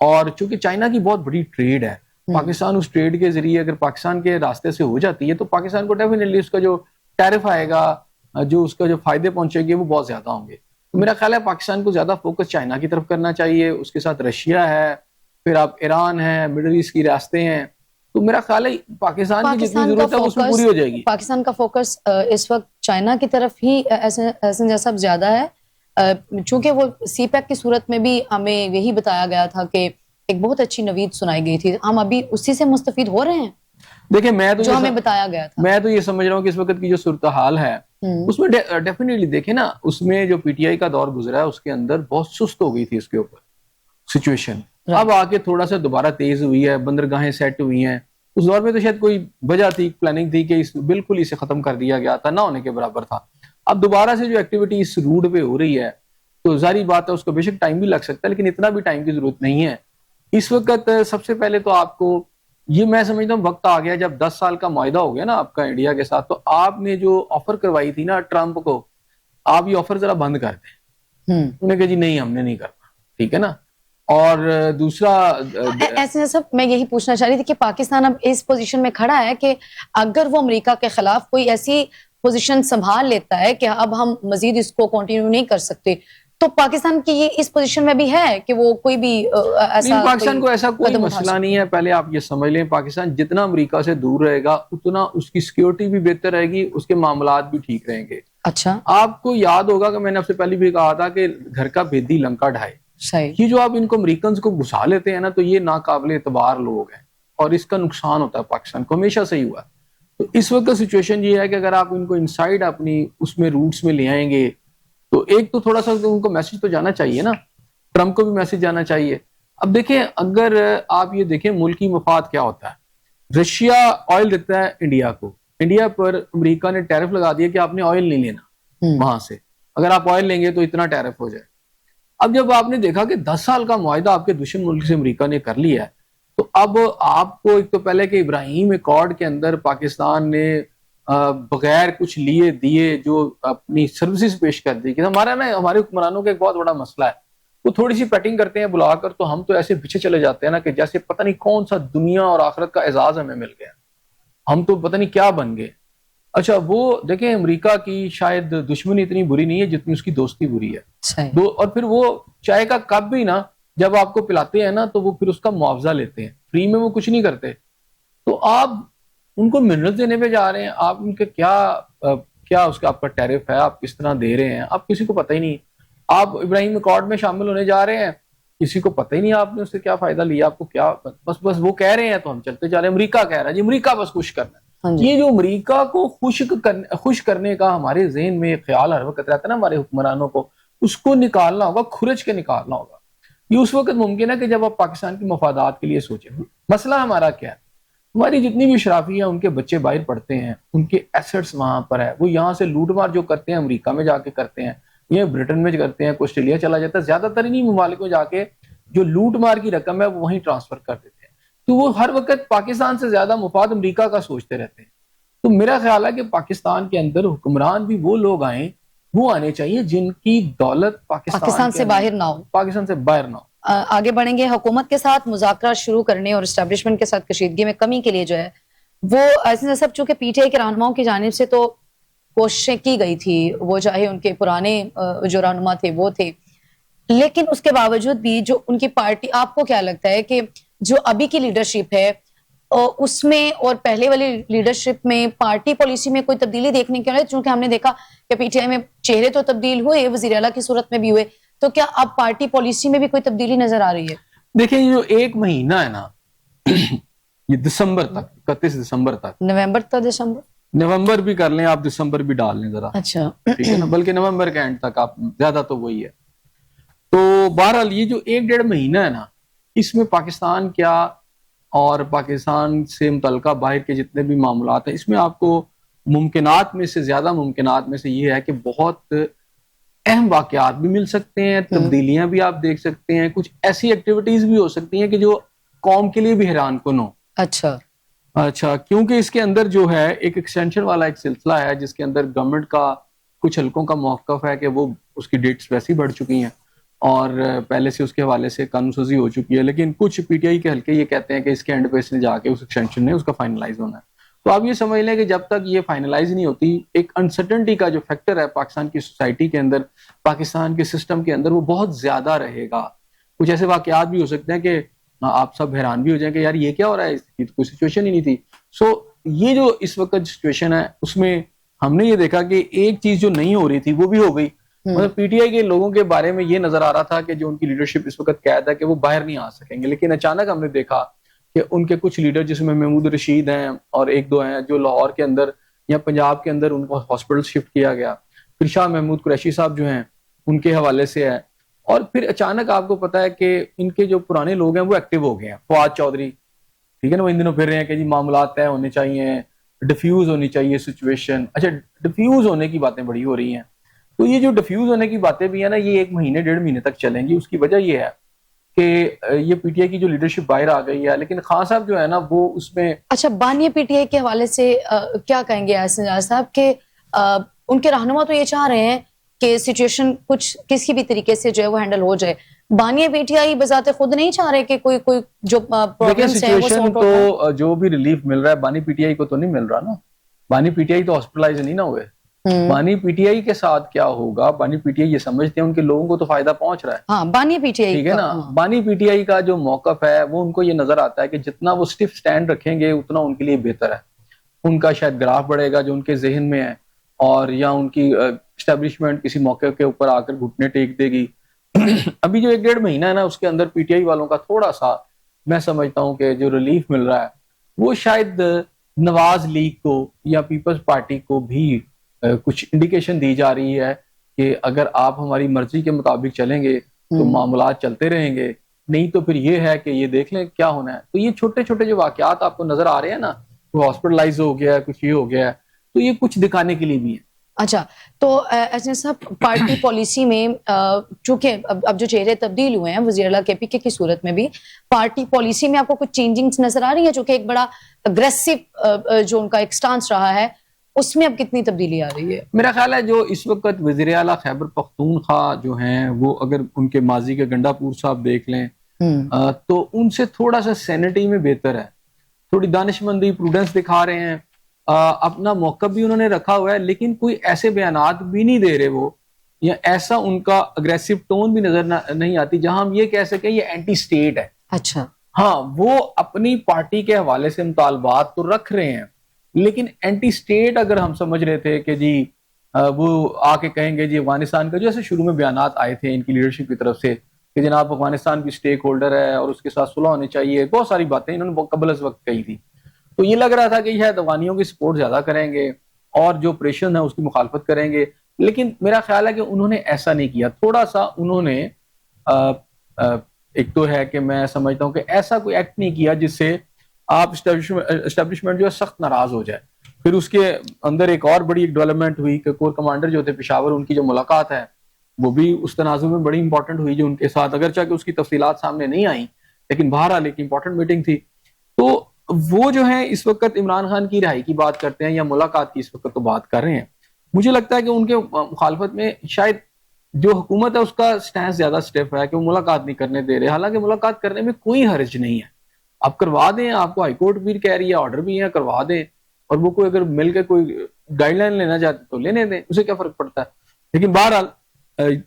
اور چونکہ چائنا کی بہت بڑی ٹریڈ ہے, پاکستان اس ٹریڈ کے ذریعے اگر پاکستان کے راستے سے ہو جاتی ہے تو پاکستان کو ڈیفینیٹلی اس کا جو ٹیرف آئے گا, جو اس کا جو فائدے پہنچے گے وہ بہت زیادہ ہوں گے. تو میرا خیال ہے پاکستان کو زیادہ فوکس چائنا کی طرف کرنا چاہیے, اس کے ساتھ رشیا ہے, پھر آپ ایران ہے, مڈل ایسٹ کی ریاستیں ہیں. تو میرا خیال ہے پاکستان کی جتنی ضرورت ہے اس میں پوری ہو جائے گی. پاکستان کا فوکس اس وقت چائنا کی طرف ہی حسن جیسا زیادہ ہے, چونکہ وہ سی پیک کی صورت میں بھی ہمیں یہی بتایا گیا تھا کہ ایک بہت اچھی نوید سنائی گئی تھی, ہم ابھی اسی سے مستفید ہو رہے ہیں. دیکھیں میں تو جو ہمیں بتایا گیا تھا, میں تو یہ سمجھ رہا ہوں کہ اس وقت کی جو صورتحال ہے اس میں ڈیفینیٹلی دیکھیں نا, اس میں جو پی ٹی آئی کا دور گزرا ہے اس کے اندر بہت سست ہو گئی تھی اس کے اوپر سچویشن. اب آ کے تھوڑا سا دوبارہ تیز ہوئی ہے, بندرگاہیں سیٹ ہوئی ہیں. اس دور میں تو شاید کوئی وجہ تھی, پلاننگ تھی کہ بالکل اسے ختم کر دیا گیا تھا, نہ ہونے کے برابر تھا. اب دوبارہ سے جو ایکٹیویٹی اس روڈ پہ ہو رہی ہے تو ظاہری بات ہے اس کو بے شک ٹائم بھی لگ سکتا ہے, لیکن اتنا بھی ٹائم کی ضرورت نہیں ہے. اس وقت سب سے پہلے تو آپ کو یہ میں سمجھتا ہوں وقت آ گیا, جب 10 سال کا معاہدہ ہو گیا نا آپ کا انڈیا کے ساتھ, تو آپ نے جو آفر کروائی تھی نا ٹرمپ کو, آپ یہ آفر ذرا بند کر دیں. انہوں نے کہا جی نہیں ہم نے نہیں کرنا, ٹھیک ہے نا. اور دوسرا ایسے سب میں یہی پوچھنا چاہ رہی تھی کہ پاکستان اب اس پوزیشن میں کھڑا ہے کہ اگر وہ امریکہ کے خلاف کوئی ایسی پوزیشن سنبھال لیتا ہے کہ اب ہم مزید اس کو کنٹینیو نہیں کر سکتے, تو پاکستان کی یہ اس پوزیشن میں بھی ہے کہ وہ کوئی بھی ایسا, پاکستان کو ایسا کوئی مسئلہ نہیں ہے. پہلے آپ یہ سمجھ لیں, پاکستان جتنا امریکہ سے دور رہے گا اتنا اس کی سیکیورٹی بھی بہتر رہے گی, اس کے معاملات بھی ٹھیک رہیں گے. اچھا, آپ کو یاد ہوگا کہ میں نے آپ سے پہلے بھی کہا تھا کہ گھر کا بھیدی لنکا ڈھائے. صحیح, یہ جو آپ ان کو امریکنز کو گھسا لیتے ہیں نا, تو یہ ناقابل اعتبار لوگ ہیں. اور اس کا نقصان ہوتا ہے پاکستان کو, ہمیشہ سے ہی ہوا. تو اس وقت سچویشن یہ ہے کہ اگر آپ ان کو انسائڈ اپنی اس میں روٹس میں لے آئیں گے تو ایک تو تھوڑا سا ان کو میسج تو جانا چاہیے نا, ٹرمپ کو بھی میسج جانا چاہیے. اب دیکھیں اگر آپ یہ دیکھیں ملکی مفاد کیا ہوتا ہے, رشیا آئل دیتا ہے انڈیا کو, انڈیا پر امریکہ نے ٹیرف لگا دیا کہ آپ نے آئل نہیں لینا وہاں سے, اگر آپ آئل لیں گے تو اتنا ٹیرف ہو جائے. اب جب آپ نے دیکھا کہ 10 سال کا معاہدہ آپ کے دشمن ملک سے امریکہ نے کر لیا ہے, تو اب آپ کو ایک تو پہلے کہ ابراہیم ایکارڈ کے اندر پاکستان نے بغیر کچھ لیے دیے جو اپنی سروسز پیش کر دی, کہ ہمارا نا ہمارے حکمرانوں کا ایک بہت بڑا مسئلہ ہے, وہ تھوڑی سی پیٹنگ کرتے ہیں بلا کر, تو ہم تو ایسے پیچھے چلے جاتے ہیں نا کہ جیسے پتہ نہیں کون سا دنیا اور آخرت کا اعزاز ہمیں مل گیا, ہم تو پتہ نہیں کیا بن گئے. اچھا وہ دیکھیں امریکہ کی شاید دشمنی اتنی بری نہیں ہے جتنی اس کی دوستی بری ہے. اور پھر وہ چائے کا کپ بھی نا جب آپ کو پلاتے ہیں نا تو وہ پھر اس کا معاوضہ لیتے ہیں, فری میں وہ کچھ نہیں کرتے. تو آپ ان کو منرل دینے پہ جا رہے ہیں, آپ ان کے کیا اس کا آپ کا ٹیرف ہے, آپ کس طرح دے رہے ہیں, آپ کسی کو پتہ ہی نہیں. آپ ابراہیم ایکارڈ میں شامل ہونے جا رہے ہیں, کسی کو پتہ ہی نہیں آپ نے اس سے کیا فائدہ لیا, آپ کو کیا, بس وہ کہہ رہے ہیں تو ہم چلتے جا رہے ہیں. امریکہ کہہ رہا ہے جی, امریکہ بس خوش کرنا ہے. یہ جو امریکہ کو خوش کرنے کا ہمارے ذہن میں خیال ہر وقت رہتا ہے نا ہمارے حکمرانوں کو, اس کو نکالنا ہوگا, کھرچ کے نکالنا ہوگا. یہ اس وقت ممکن ہے کہ جب آپ پاکستان کی مفادات کے لیے سوچیں. مسئلہ ہمارا کیا ہے, ہماری جتنی بھی شرافی ہیں ان کے بچے باہر پڑھتے ہیں, ان کے ایسٹس وہاں پر ہے, وہ یہاں سے لوٹ مار جو کرتے ہیں امریکہ میں جا کے کرتے ہیں, یہ برٹن میں کرتے ہیں, کوئی آسٹریلیا چلا جاتا ہے, زیادہ تر انہیں ممالک میں جا کے جو لوٹ مار کی رقم ہے وہ وہیں ٹرانسفر کر دیتے ہیں. تو وہ ہر وقت پاکستان سے زیادہ مفاد امریکہ کا سوچتے رہتے ہیں. تو میرا خیال ہے کہ پاکستان کے اندر حکمران بھی وہ لوگ آئیں, وہ آنے چاہیے جن کی دولت پاکستان سے باہر نہ ہو, پاکستان سے باہر نہ ہو. آگے بڑھیں گے. حکومت کے ساتھ مذاکرات شروع کرنے اور اسٹیبلشمنٹ کے ساتھ کشیدگی میں کمی کے لیے جو ہے وہ ایسے سب, چونکہ پی ٹی آئی کے رہنماؤں کی جانب سے تو کوششیں کی گئی تھی, وہ چاہے ان کے پرانے جو رہنما تھے وہ تھے, لیکن اس کے باوجود بھی جو ان کی پارٹی, آپ کو کیا لگتا ہے کہ جو ابھی کی لیڈرشپ ہے اس میں اور پہلے والی لیڈرشپ میں پارٹی پالیسی میں کوئی تبدیلی دیکھنے کے لیے, چونکہ ہم نے دیکھا کہ پی ٹی آئی میں چہرے تو تبدیل ہوئے, وزیر اعلیٰ کی صورت میں بھی ہوئے, تو کیا اب پارٹی پالیسی میں بھی کوئی تبدیلی نظر آ رہی ہے؟ دیکھیں یہ جو ایک مہینہ ہے نا یہ دسمبر تک, 31 دسمبر تک, نومبر تک, نومبر بھی کر لیں آپ, دسمبر بھی ڈال لیں ذرا, اچھا ٹھیک ہے نا, بلکہ نومبر کے اینڈ تک آپ, زیادہ تو وہی ہے. تو بہرحال یہ جو 1-1.5 مہینہ ہے نا, اس میں پاکستان کیا اور پاکستان سے متعلقہ باہر کے جتنے بھی معاملات ہیں, اس میں آپ کو ممکنات میں سے زیادہ ممکنات میں سے یہ ہے کہ بہت اہم واقعات بھی مل سکتے ہیں, تبدیلیاں بھی آپ دیکھ سکتے ہیں, کچھ ایسی ایکٹیویٹیز بھی ہو سکتی ہیں کہ جو قوم کے لیے بھی حیران کن ہو. اچھا کیونکہ اس کے اندر جو ہے ایک ایکسٹینشن والا ایک سلسلہ ہے جس کے اندر گورنمنٹ کا کچھ حلقوں کا موقف ہے کہ وہ اس کی ڈیٹس ویسے ہی بڑھ چکی ہیں اور پہلے سے اس کے حوالے سے قانون سازی ہو چکی ہے, لیکن کچھ پی ٹی آئی کے حلقے یہ کہتے ہیں کہ اس کے اینڈ پہ اس نے جا کے اس ایکسٹینشن نے اس کا فائنلائز ہونا ہے. تو آپ یہ سمجھ لیں کہ جب تک یہ فائنلائز نہیں ہوتی, ایک انسرٹنٹی کا جو فیکٹر ہے پاکستان کی سوسائٹی کے اندر, پاکستان کے سسٹم کے اندر, وہ بہت زیادہ رہے گا. کچھ ایسے واقعات بھی ہو سکتے ہیں کہ آپ سب حیران بھی ہو جائیں کہ یار یہ کیا ہو رہا ہے, اس کی تو کوئی سچویشن ہی نہیں تھی. سو یہ جو اس وقت سچویشن ہے اس میں ہم نے یہ دیکھا کہ ایک چیز جو نہیں ہو رہی تھی وہ بھی ہو گئی. مطلب پی ٹی آئی کے لوگوں کے بارے میں یہ نظر آ رہا تھا کہ جو ان کی لیڈرشپ اس وقت قید ہے کہ وہ باہر نہیں آ سکیں گے, لیکن اچانک ہم نے دیکھا کہ ان کے کچھ لیڈر جس میں محمود رشید ہیں اور 1-2 ہیں جو لاہور کے اندر یا پنجاب کے اندر ان کو ہاسپٹل شفٹ کیا گیا, پھر شاہ محمود قریشی صاحب جو ہیں ان کے حوالے سے ہے, اور پھر اچانک آپ کو پتا ہے کہ ان کے جو پرانے لوگ ہیں وہ ایکٹیو ہو گئے ہیں. فواد چودھری, ٹھیک ہے نا, وہ ان دنوں پھر رہے ہیں کہ جی معاملات طے ہونے چاہیے, ڈیفیوز ہونی چاہیے سچویشن. اچھا ڈیفیوز ہونے کی باتیں بڑی ہو رہی ہیں, تو یہ جو ڈیفیوز ہونے کی باتیں بھی ہیں نا یہ 1 مہینے 1.5 مہینے تک چلیں گی. اس کی وجہ یہ ہے کہ یہ پی ٹی آئی کی جو لیڈرشپ باہر آ گئی ہے, لیکن خان صاحب جو ہے نا وہ اس میں. اچھا بانی پی ٹی آئی کے حوالے سے کیا کہیں گے احسن نجار صاحب کہ ان کے رہنما تو یہ چاہ رہے ہیں کہ سچویشن کچھ کسی بھی طریقے سے جو ہے وہ ہینڈل ہو جائے, بانی پی ٹی آئی بذات خود نہیں چاہ رہے کہ کوئی جو پرابلمز ہیں وہ سارٹ آؤٹ ہو؟ تو جو بھی ریلیف مل رہا ہے بانی پی ٹی آئی کو تو نہیں مل رہا نا, بانی پی ٹی آئی تو ہاسپٹلائز نہیں نہ ہوئے. بانی پی ٹی آئی کے ساتھ کیا ہوگا, بانی پی ٹی آئی یہ سمجھتے ہیں ان کے لوگوں کو تو فائدہ پہنچ رہا ہے. ہاں بانی پی ٹی آئی, ٹھیک ہے نا, بانی پی ٹی آئی کا جو موقف ہے وہ ان کو یہ نظر آتا ہے کہ جتنا وہ سٹف سٹینڈ رکھیں گے اتنا ان کے لیے بہتر ہے. ان کا شاید گراف بڑھے گا جو ان کے ذہن میں ہے, اور یا ان کی اسٹیبلشمنٹ کسی موقع کے اوپر آ کر گھٹنے ٹیک دے گی. ابھی جو 1-1.5 مہینہ ہے نا اس کے اندر پی ٹی آئی والوں کا تھوڑا سا میں سمجھتا ہوں کہ جو ریلیف مل رہا ہے وہ شاید نواز لیگ کو یا پیپلز پارٹی کو بھی کچھ انڈیکیشن دی جا رہی ہے کہ اگر آپ ہماری مرضی کے مطابق چلیں گے تو معاملات چلتے رہیں گے، نہیں تو پھر یہ ہے کہ یہ دیکھ لیں کیا ہونا ہے. تو یہ چھوٹے چھوٹے جو واقعات آپ کو نظر آ رہے ہیں نا، وہ ہاسپٹلائز ہو گیا ہے، کچھ یہ ہو گیا ہے، تو یہ کچھ دکھانے کے لیے بھی ہے. اچھا، تو ایسے صاحب پارٹی پالیسی میں چونکہ اب جو چہرے تبدیل ہوئے ہیں وزیر اعلیٰ کے پی کے کی صورت میں بھی، پارٹی پالیسی میں آپ کو کچھ چینجنگز نظر آ رہی ہیں؟ چونکہ ایک بڑا اگریسو جو ان کا ایک سٹانس رہا ہے، اس میں اب کتنی تبدیلی آ رہی ہے؟ میرا خیال ہے جو اس وقت وزیر اعلیٰ خیبر پختونخوا جو ہیں، وہ اگر ان کے ماضی کے گنڈا پور صاحب دیکھ لیں تو ان سے تھوڑا سا سینٹی میں بہتر ہے، تھوڑی دانشمندی، پروڈنس دکھا رہے ہیں، اپنا موقع بھی انہوں نے رکھا ہوا ہے، لیکن کوئی ایسے بیانات بھی نہیں دے رہے وہ، یا ایسا ان کا اگریسو ٹون بھی نظر نہیں آتی جہاں ہم یہ کہہ سکیں یہ اینٹی سٹیٹ ہے. اچھا، ہاں، وہ اپنی پارٹی کے حوالے سے مطالبات تو رکھ رہے ہیں، لیکن اینٹی سٹیٹ اگر ہم سمجھ رہے تھے کہ جی وہ آ کے کہیں گے جی افغانستان کا، جیسے شروع میں بیانات آئے تھے ان کی لیڈرشپ کی طرف سے کہ جناب افغانستان کی سٹیک ہولڈر ہے اور اس کے ساتھ صلح ہونی چاہیے، بہت ساری باتیں انہوں نے قبل از وقت کہی تھی، تو یہ لگ رہا تھا کہ شاید افغانیوں کی سپورٹ زیادہ کریں گے اور جو آپریشن ہے اس کی مخالفت کریں گے، لیکن میرا خیال ہے کہ انہوں نے ایسا نہیں کیا. تھوڑا سا انہوں نے ایک تو ہے کہ میں سمجھتا ہوں کہ ایسا کوئی ایکٹ نہیں کیا جس سے آپ اسٹیبلشمنٹ جو ہے سخت ناراض ہو جائے. پھر اس کے اندر ایک اور بڑی ڈیولپمنٹ ہوئی کہ کور کمانڈر جو تھے پشاور، ان کی جو ملاقات ہے وہ بھی اس تناظر میں بڑی امپورٹنٹ ہوئی جو ان کے ساتھ، اگرچہ کہ اس کی تفصیلات سامنے نہیں آئیں لیکن بہرحال ایک امپورٹنٹ میٹنگ تھی. تو وہ جو ہے اس وقت عمران خان کی رہائی کی بات کرتے ہیں یا ملاقات کی اس وقت تو بات کر رہے ہیں. مجھے لگتا ہے کہ ان کے مخالفت میں شاید جو حکومت ہے اس کا سٹینس زیادہ سٹیف ہے کہ وہ ملاقات نہیں کرنے دے رہے، حالانکہ ملاقات کرنے میں کوئی حرج نہیں ہے، آپ کروا دیں، آپ کو ہائی کورٹ بھی کہہ رہی ہے، آرڈر بھی ہے، کروا دیں، اور وہ کوئی اگر مل کے کوئی گائیڈ لائن لینا چاہتے تو لینے دیں، اسے کیا فرق پڑتا ہے. لیکن بہرحال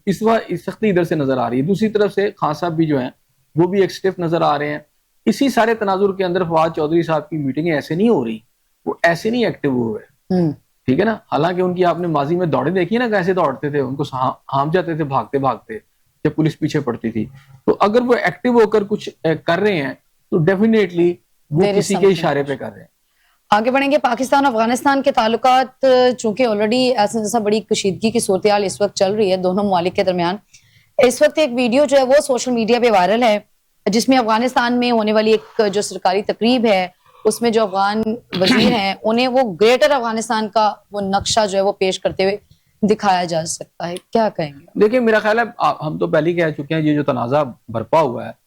اس وقت سختی ادھر سے نظر آ رہی ہے. دوسری طرف سے خان صاحب بھی جو ہیں وہ بھی ایک سٹیف نظر آ رہے ہیں. اسی سارے تناظر کے اندر فواد چودھری صاحب کی میٹنگیں ایسے نہیں ہو رہی، وہ ایسے نہیں ایکٹیو ہوئے، ٹھیک ہے نا. حالانکہ ان کی آپ نے ماضی میں دوڑیں دیکھی نا، کیسے دوڑتے تھے، ان کو ہام جاتے تھے بھاگتے بھاگتے جب پولیس پیچھے پڑتی تھی. تو اگر وہ ایکٹیو ہو کر کچھ کر رہے ہیں تو ڈیفینیٹلی وہ کسی کے اشارے پہ کر رہے ہیں. آگے بڑھیں گے. پاکستان اور افغانستان کے تعلقات چونکہ آلریڈی ایسا بڑی کشیدگی کی صورتحال اس وقت چل رہی ہے دونوں ممالک کے درمیان، اس وقت ایک ویڈیو جو ہے وہ سوشل میڈیا پہ وائرل ہے جس میں افغانستان میں ہونے والی ایک جو سرکاری تقریب ہے اس میں جو افغان وزیر ہیں انہیں وہ گریٹر افغانستان کا وہ نقشہ جو ہے وہ پیش کرتے ہوئے دکھایا جا سکتا ہے، کیا کہیں گے؟ دیکھیں میرا خیال ہے ہم تو پہلے کہہ چکے ہیں، یہ جو تنازع برپا ہوا ہے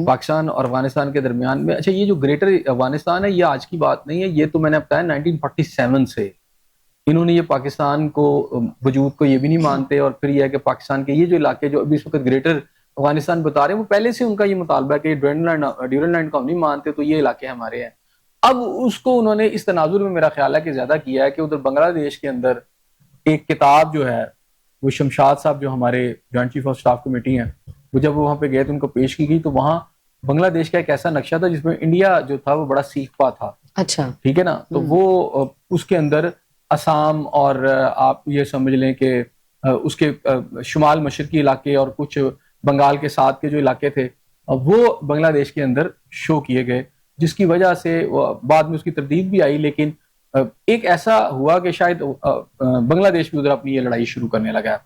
پاکستان اور افغانستان کے درمیان میں، اچھا یہ جو گریٹر افغانستان ہے یہ آج کی بات نہیں ہے، یہ تو میں نے بتایا 1947 سے انہوں نے یہ پاکستان کو وجود کو یہ بھی نہیں مانتے، اور پھر یہ ہے کہ پاکستان کے یہ جو علاقے جو ابھی اس وقت گریٹر افغانستان بتا رہے ہیں وہ پہلے سے ان کا یہ مطالبہ ہے کہ ڈیورنڈ لینڈ کو ہم نہیں مانتے تو یہ علاقے ہمارے ہیں. اب اس کو انہوں نے اس تناظر میں میرا خیال ہے کہ زیادہ کیا ہے کہ ادھر بنگلہ دیش کے اندر ایک کتاب جو ہے وہ شمشاد صاحب جو ہمارے joint chief of staff committee ہیں، وہ جب وہ وہاں پہ گئے تو ان کو پیش کی گئی تو وہاں بنگلہ دیش کا ایک ایسا نقشہ تھا جس میں انڈیا جو تھا وہ بڑا سیکھ پا تھا. اچھا، ٹھیک ہے نا. تو وہ اس کے اندر اسام اور آپ یہ سمجھ لیں کہ اس کے شمال مشرقی علاقے اور کچھ بنگال کے ساتھ کے جو علاقے تھے وہ بنگلہ دیش کے اندر شو کیے گئے، جس کی وجہ سے بعد میں اس کی تردید بھی آئی، لیکن ایک ایسا ہوا کہ شاید بنگلہ دیش بھی ادھر اپنی یہ لڑائی شروع کرنے لگا.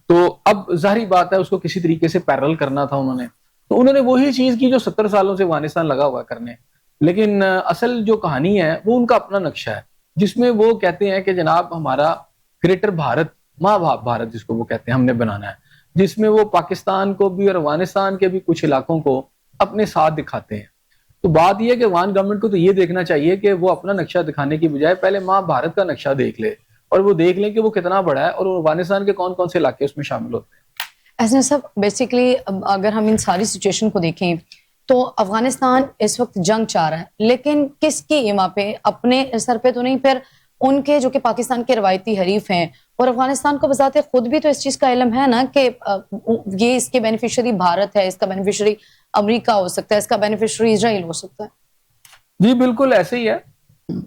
تو اب ظاہری بات ہے اس کو کسی طریقے سے پیرل کرنا تھا انہوں نے، تو انہوں نے وہی چیز کی جو 70 سالوں سے افغانستان لگا ہوا کرنے. لیکن اصل جو کہانی ہے وہ ان کا اپنا نقشہ ہے جس میں وہ کہتے ہیں کہ جناب ہمارا گریٹر بھارت، ماں بھارت جس کو وہ کہتے ہیں ہم نے بنانا ہے، جس میں وہ پاکستان کو بھی اور افغانستان کے بھی کچھ علاقوں کو اپنے ساتھ دکھاتے ہیں. تو بات یہ ہے کہ افغان گورنمنٹ کو تو یہ دیکھنا چاہیے کہ وہ اپنا نقشہ دکھانے کی بجائے پہلے ماں بھارت کا نقشہ دیکھ لے اور وہ دیکھ لیں کہ وہ کتنا بڑا ہے اور افغانستان کے کون کون سے علاقے اس میں شامل ہوتے ہیں. ایسے سب بیسیکلی اگر ہم ان ساری سچویشن کو دیکھیں تو افغانستان اس وقت جنگ چاہ رہا ہے، لیکن کس کی ایما پہ؟ اپنے سر پہ تو نہیں، پھر ان کے جو کہ پاکستان کے روایتی حریف ہیں، اور افغانستان کو بذات خود بھی تو اس چیز کا علم ہے نا کہ یہ اس کے بینیفیشری بھارت ہے، اس کا بینیفیشری امریکہ ہو سکتا ہے، اس کا بینیفیشری اسرائیل ہو سکتا ہے. جی بالکل ایسے ہی ہے.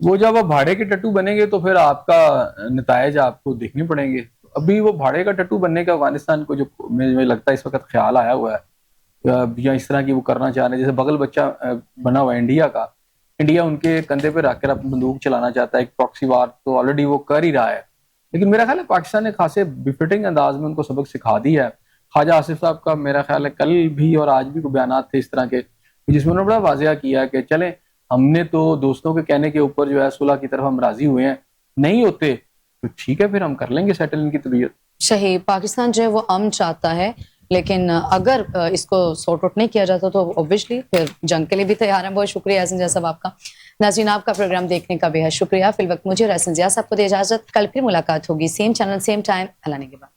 وہ جب آپ بھاڑے کے ٹٹو بنیں گے تو پھر آپ کا نتائج آپ کو دیکھنے پڑیں گے. ابھی وہ بھاڑے کا ٹٹو بننے کا افغانستان کو جو مجھے لگتا ہے اس وقت خیال آیا ہوا ہے یا اس طرح کی وہ کرنا چاہ رہے ہیں. جیسے بغل بچہ بنا ہوا ہے انڈیا کا, انڈیا ان کے کندھے پہ رکھ کر اپنی بندوق چلانا چاہتا ہے, ایک پراکسی وار تو آلریڈی وہ کر ہی رہا ہے. لیکن میرا خیال ہے پاکستان نے خاصے بفٹنگ انداز میں ان کو سبق سکھا دیا ہے. خواجہ آصف صاحب کا میرا خیال ہے کل بھی اور آج بھی کوئی بیانات تھے اس طرح کے, جس میں انہوں نے بڑا واضح کیا کہ چلیں ہم نے تو دوستوں کے کہنے کے اوپر جو ہے صلح کی طرف ہم راضی ہوئے ہیں, نہیں ہوتے تو ٹھیک ہے پھر ہم کر لیں گے سیٹل ان کی طبیعت. صحیح, پاکستان جو ہے وہ امن چاہتا ہے, لیکن اگر اس کو سارٹ آؤٹ نہیں کیا جاتا تو اوبویسلی پھر جنگ کے لیے بھی تیار ہیں. بہت شکریہ احسن ضیاء صاحب آپ کا. ناظرین آپ کا پروگرام دیکھنے کا بے حد شکریہ. فی الوقت مجھے اور احسن ضیاء صاحب کو دے اجازت. کل پھر ملاقات ہوگی, سیم چینل سیم ٹائم. اللہ نگہبان.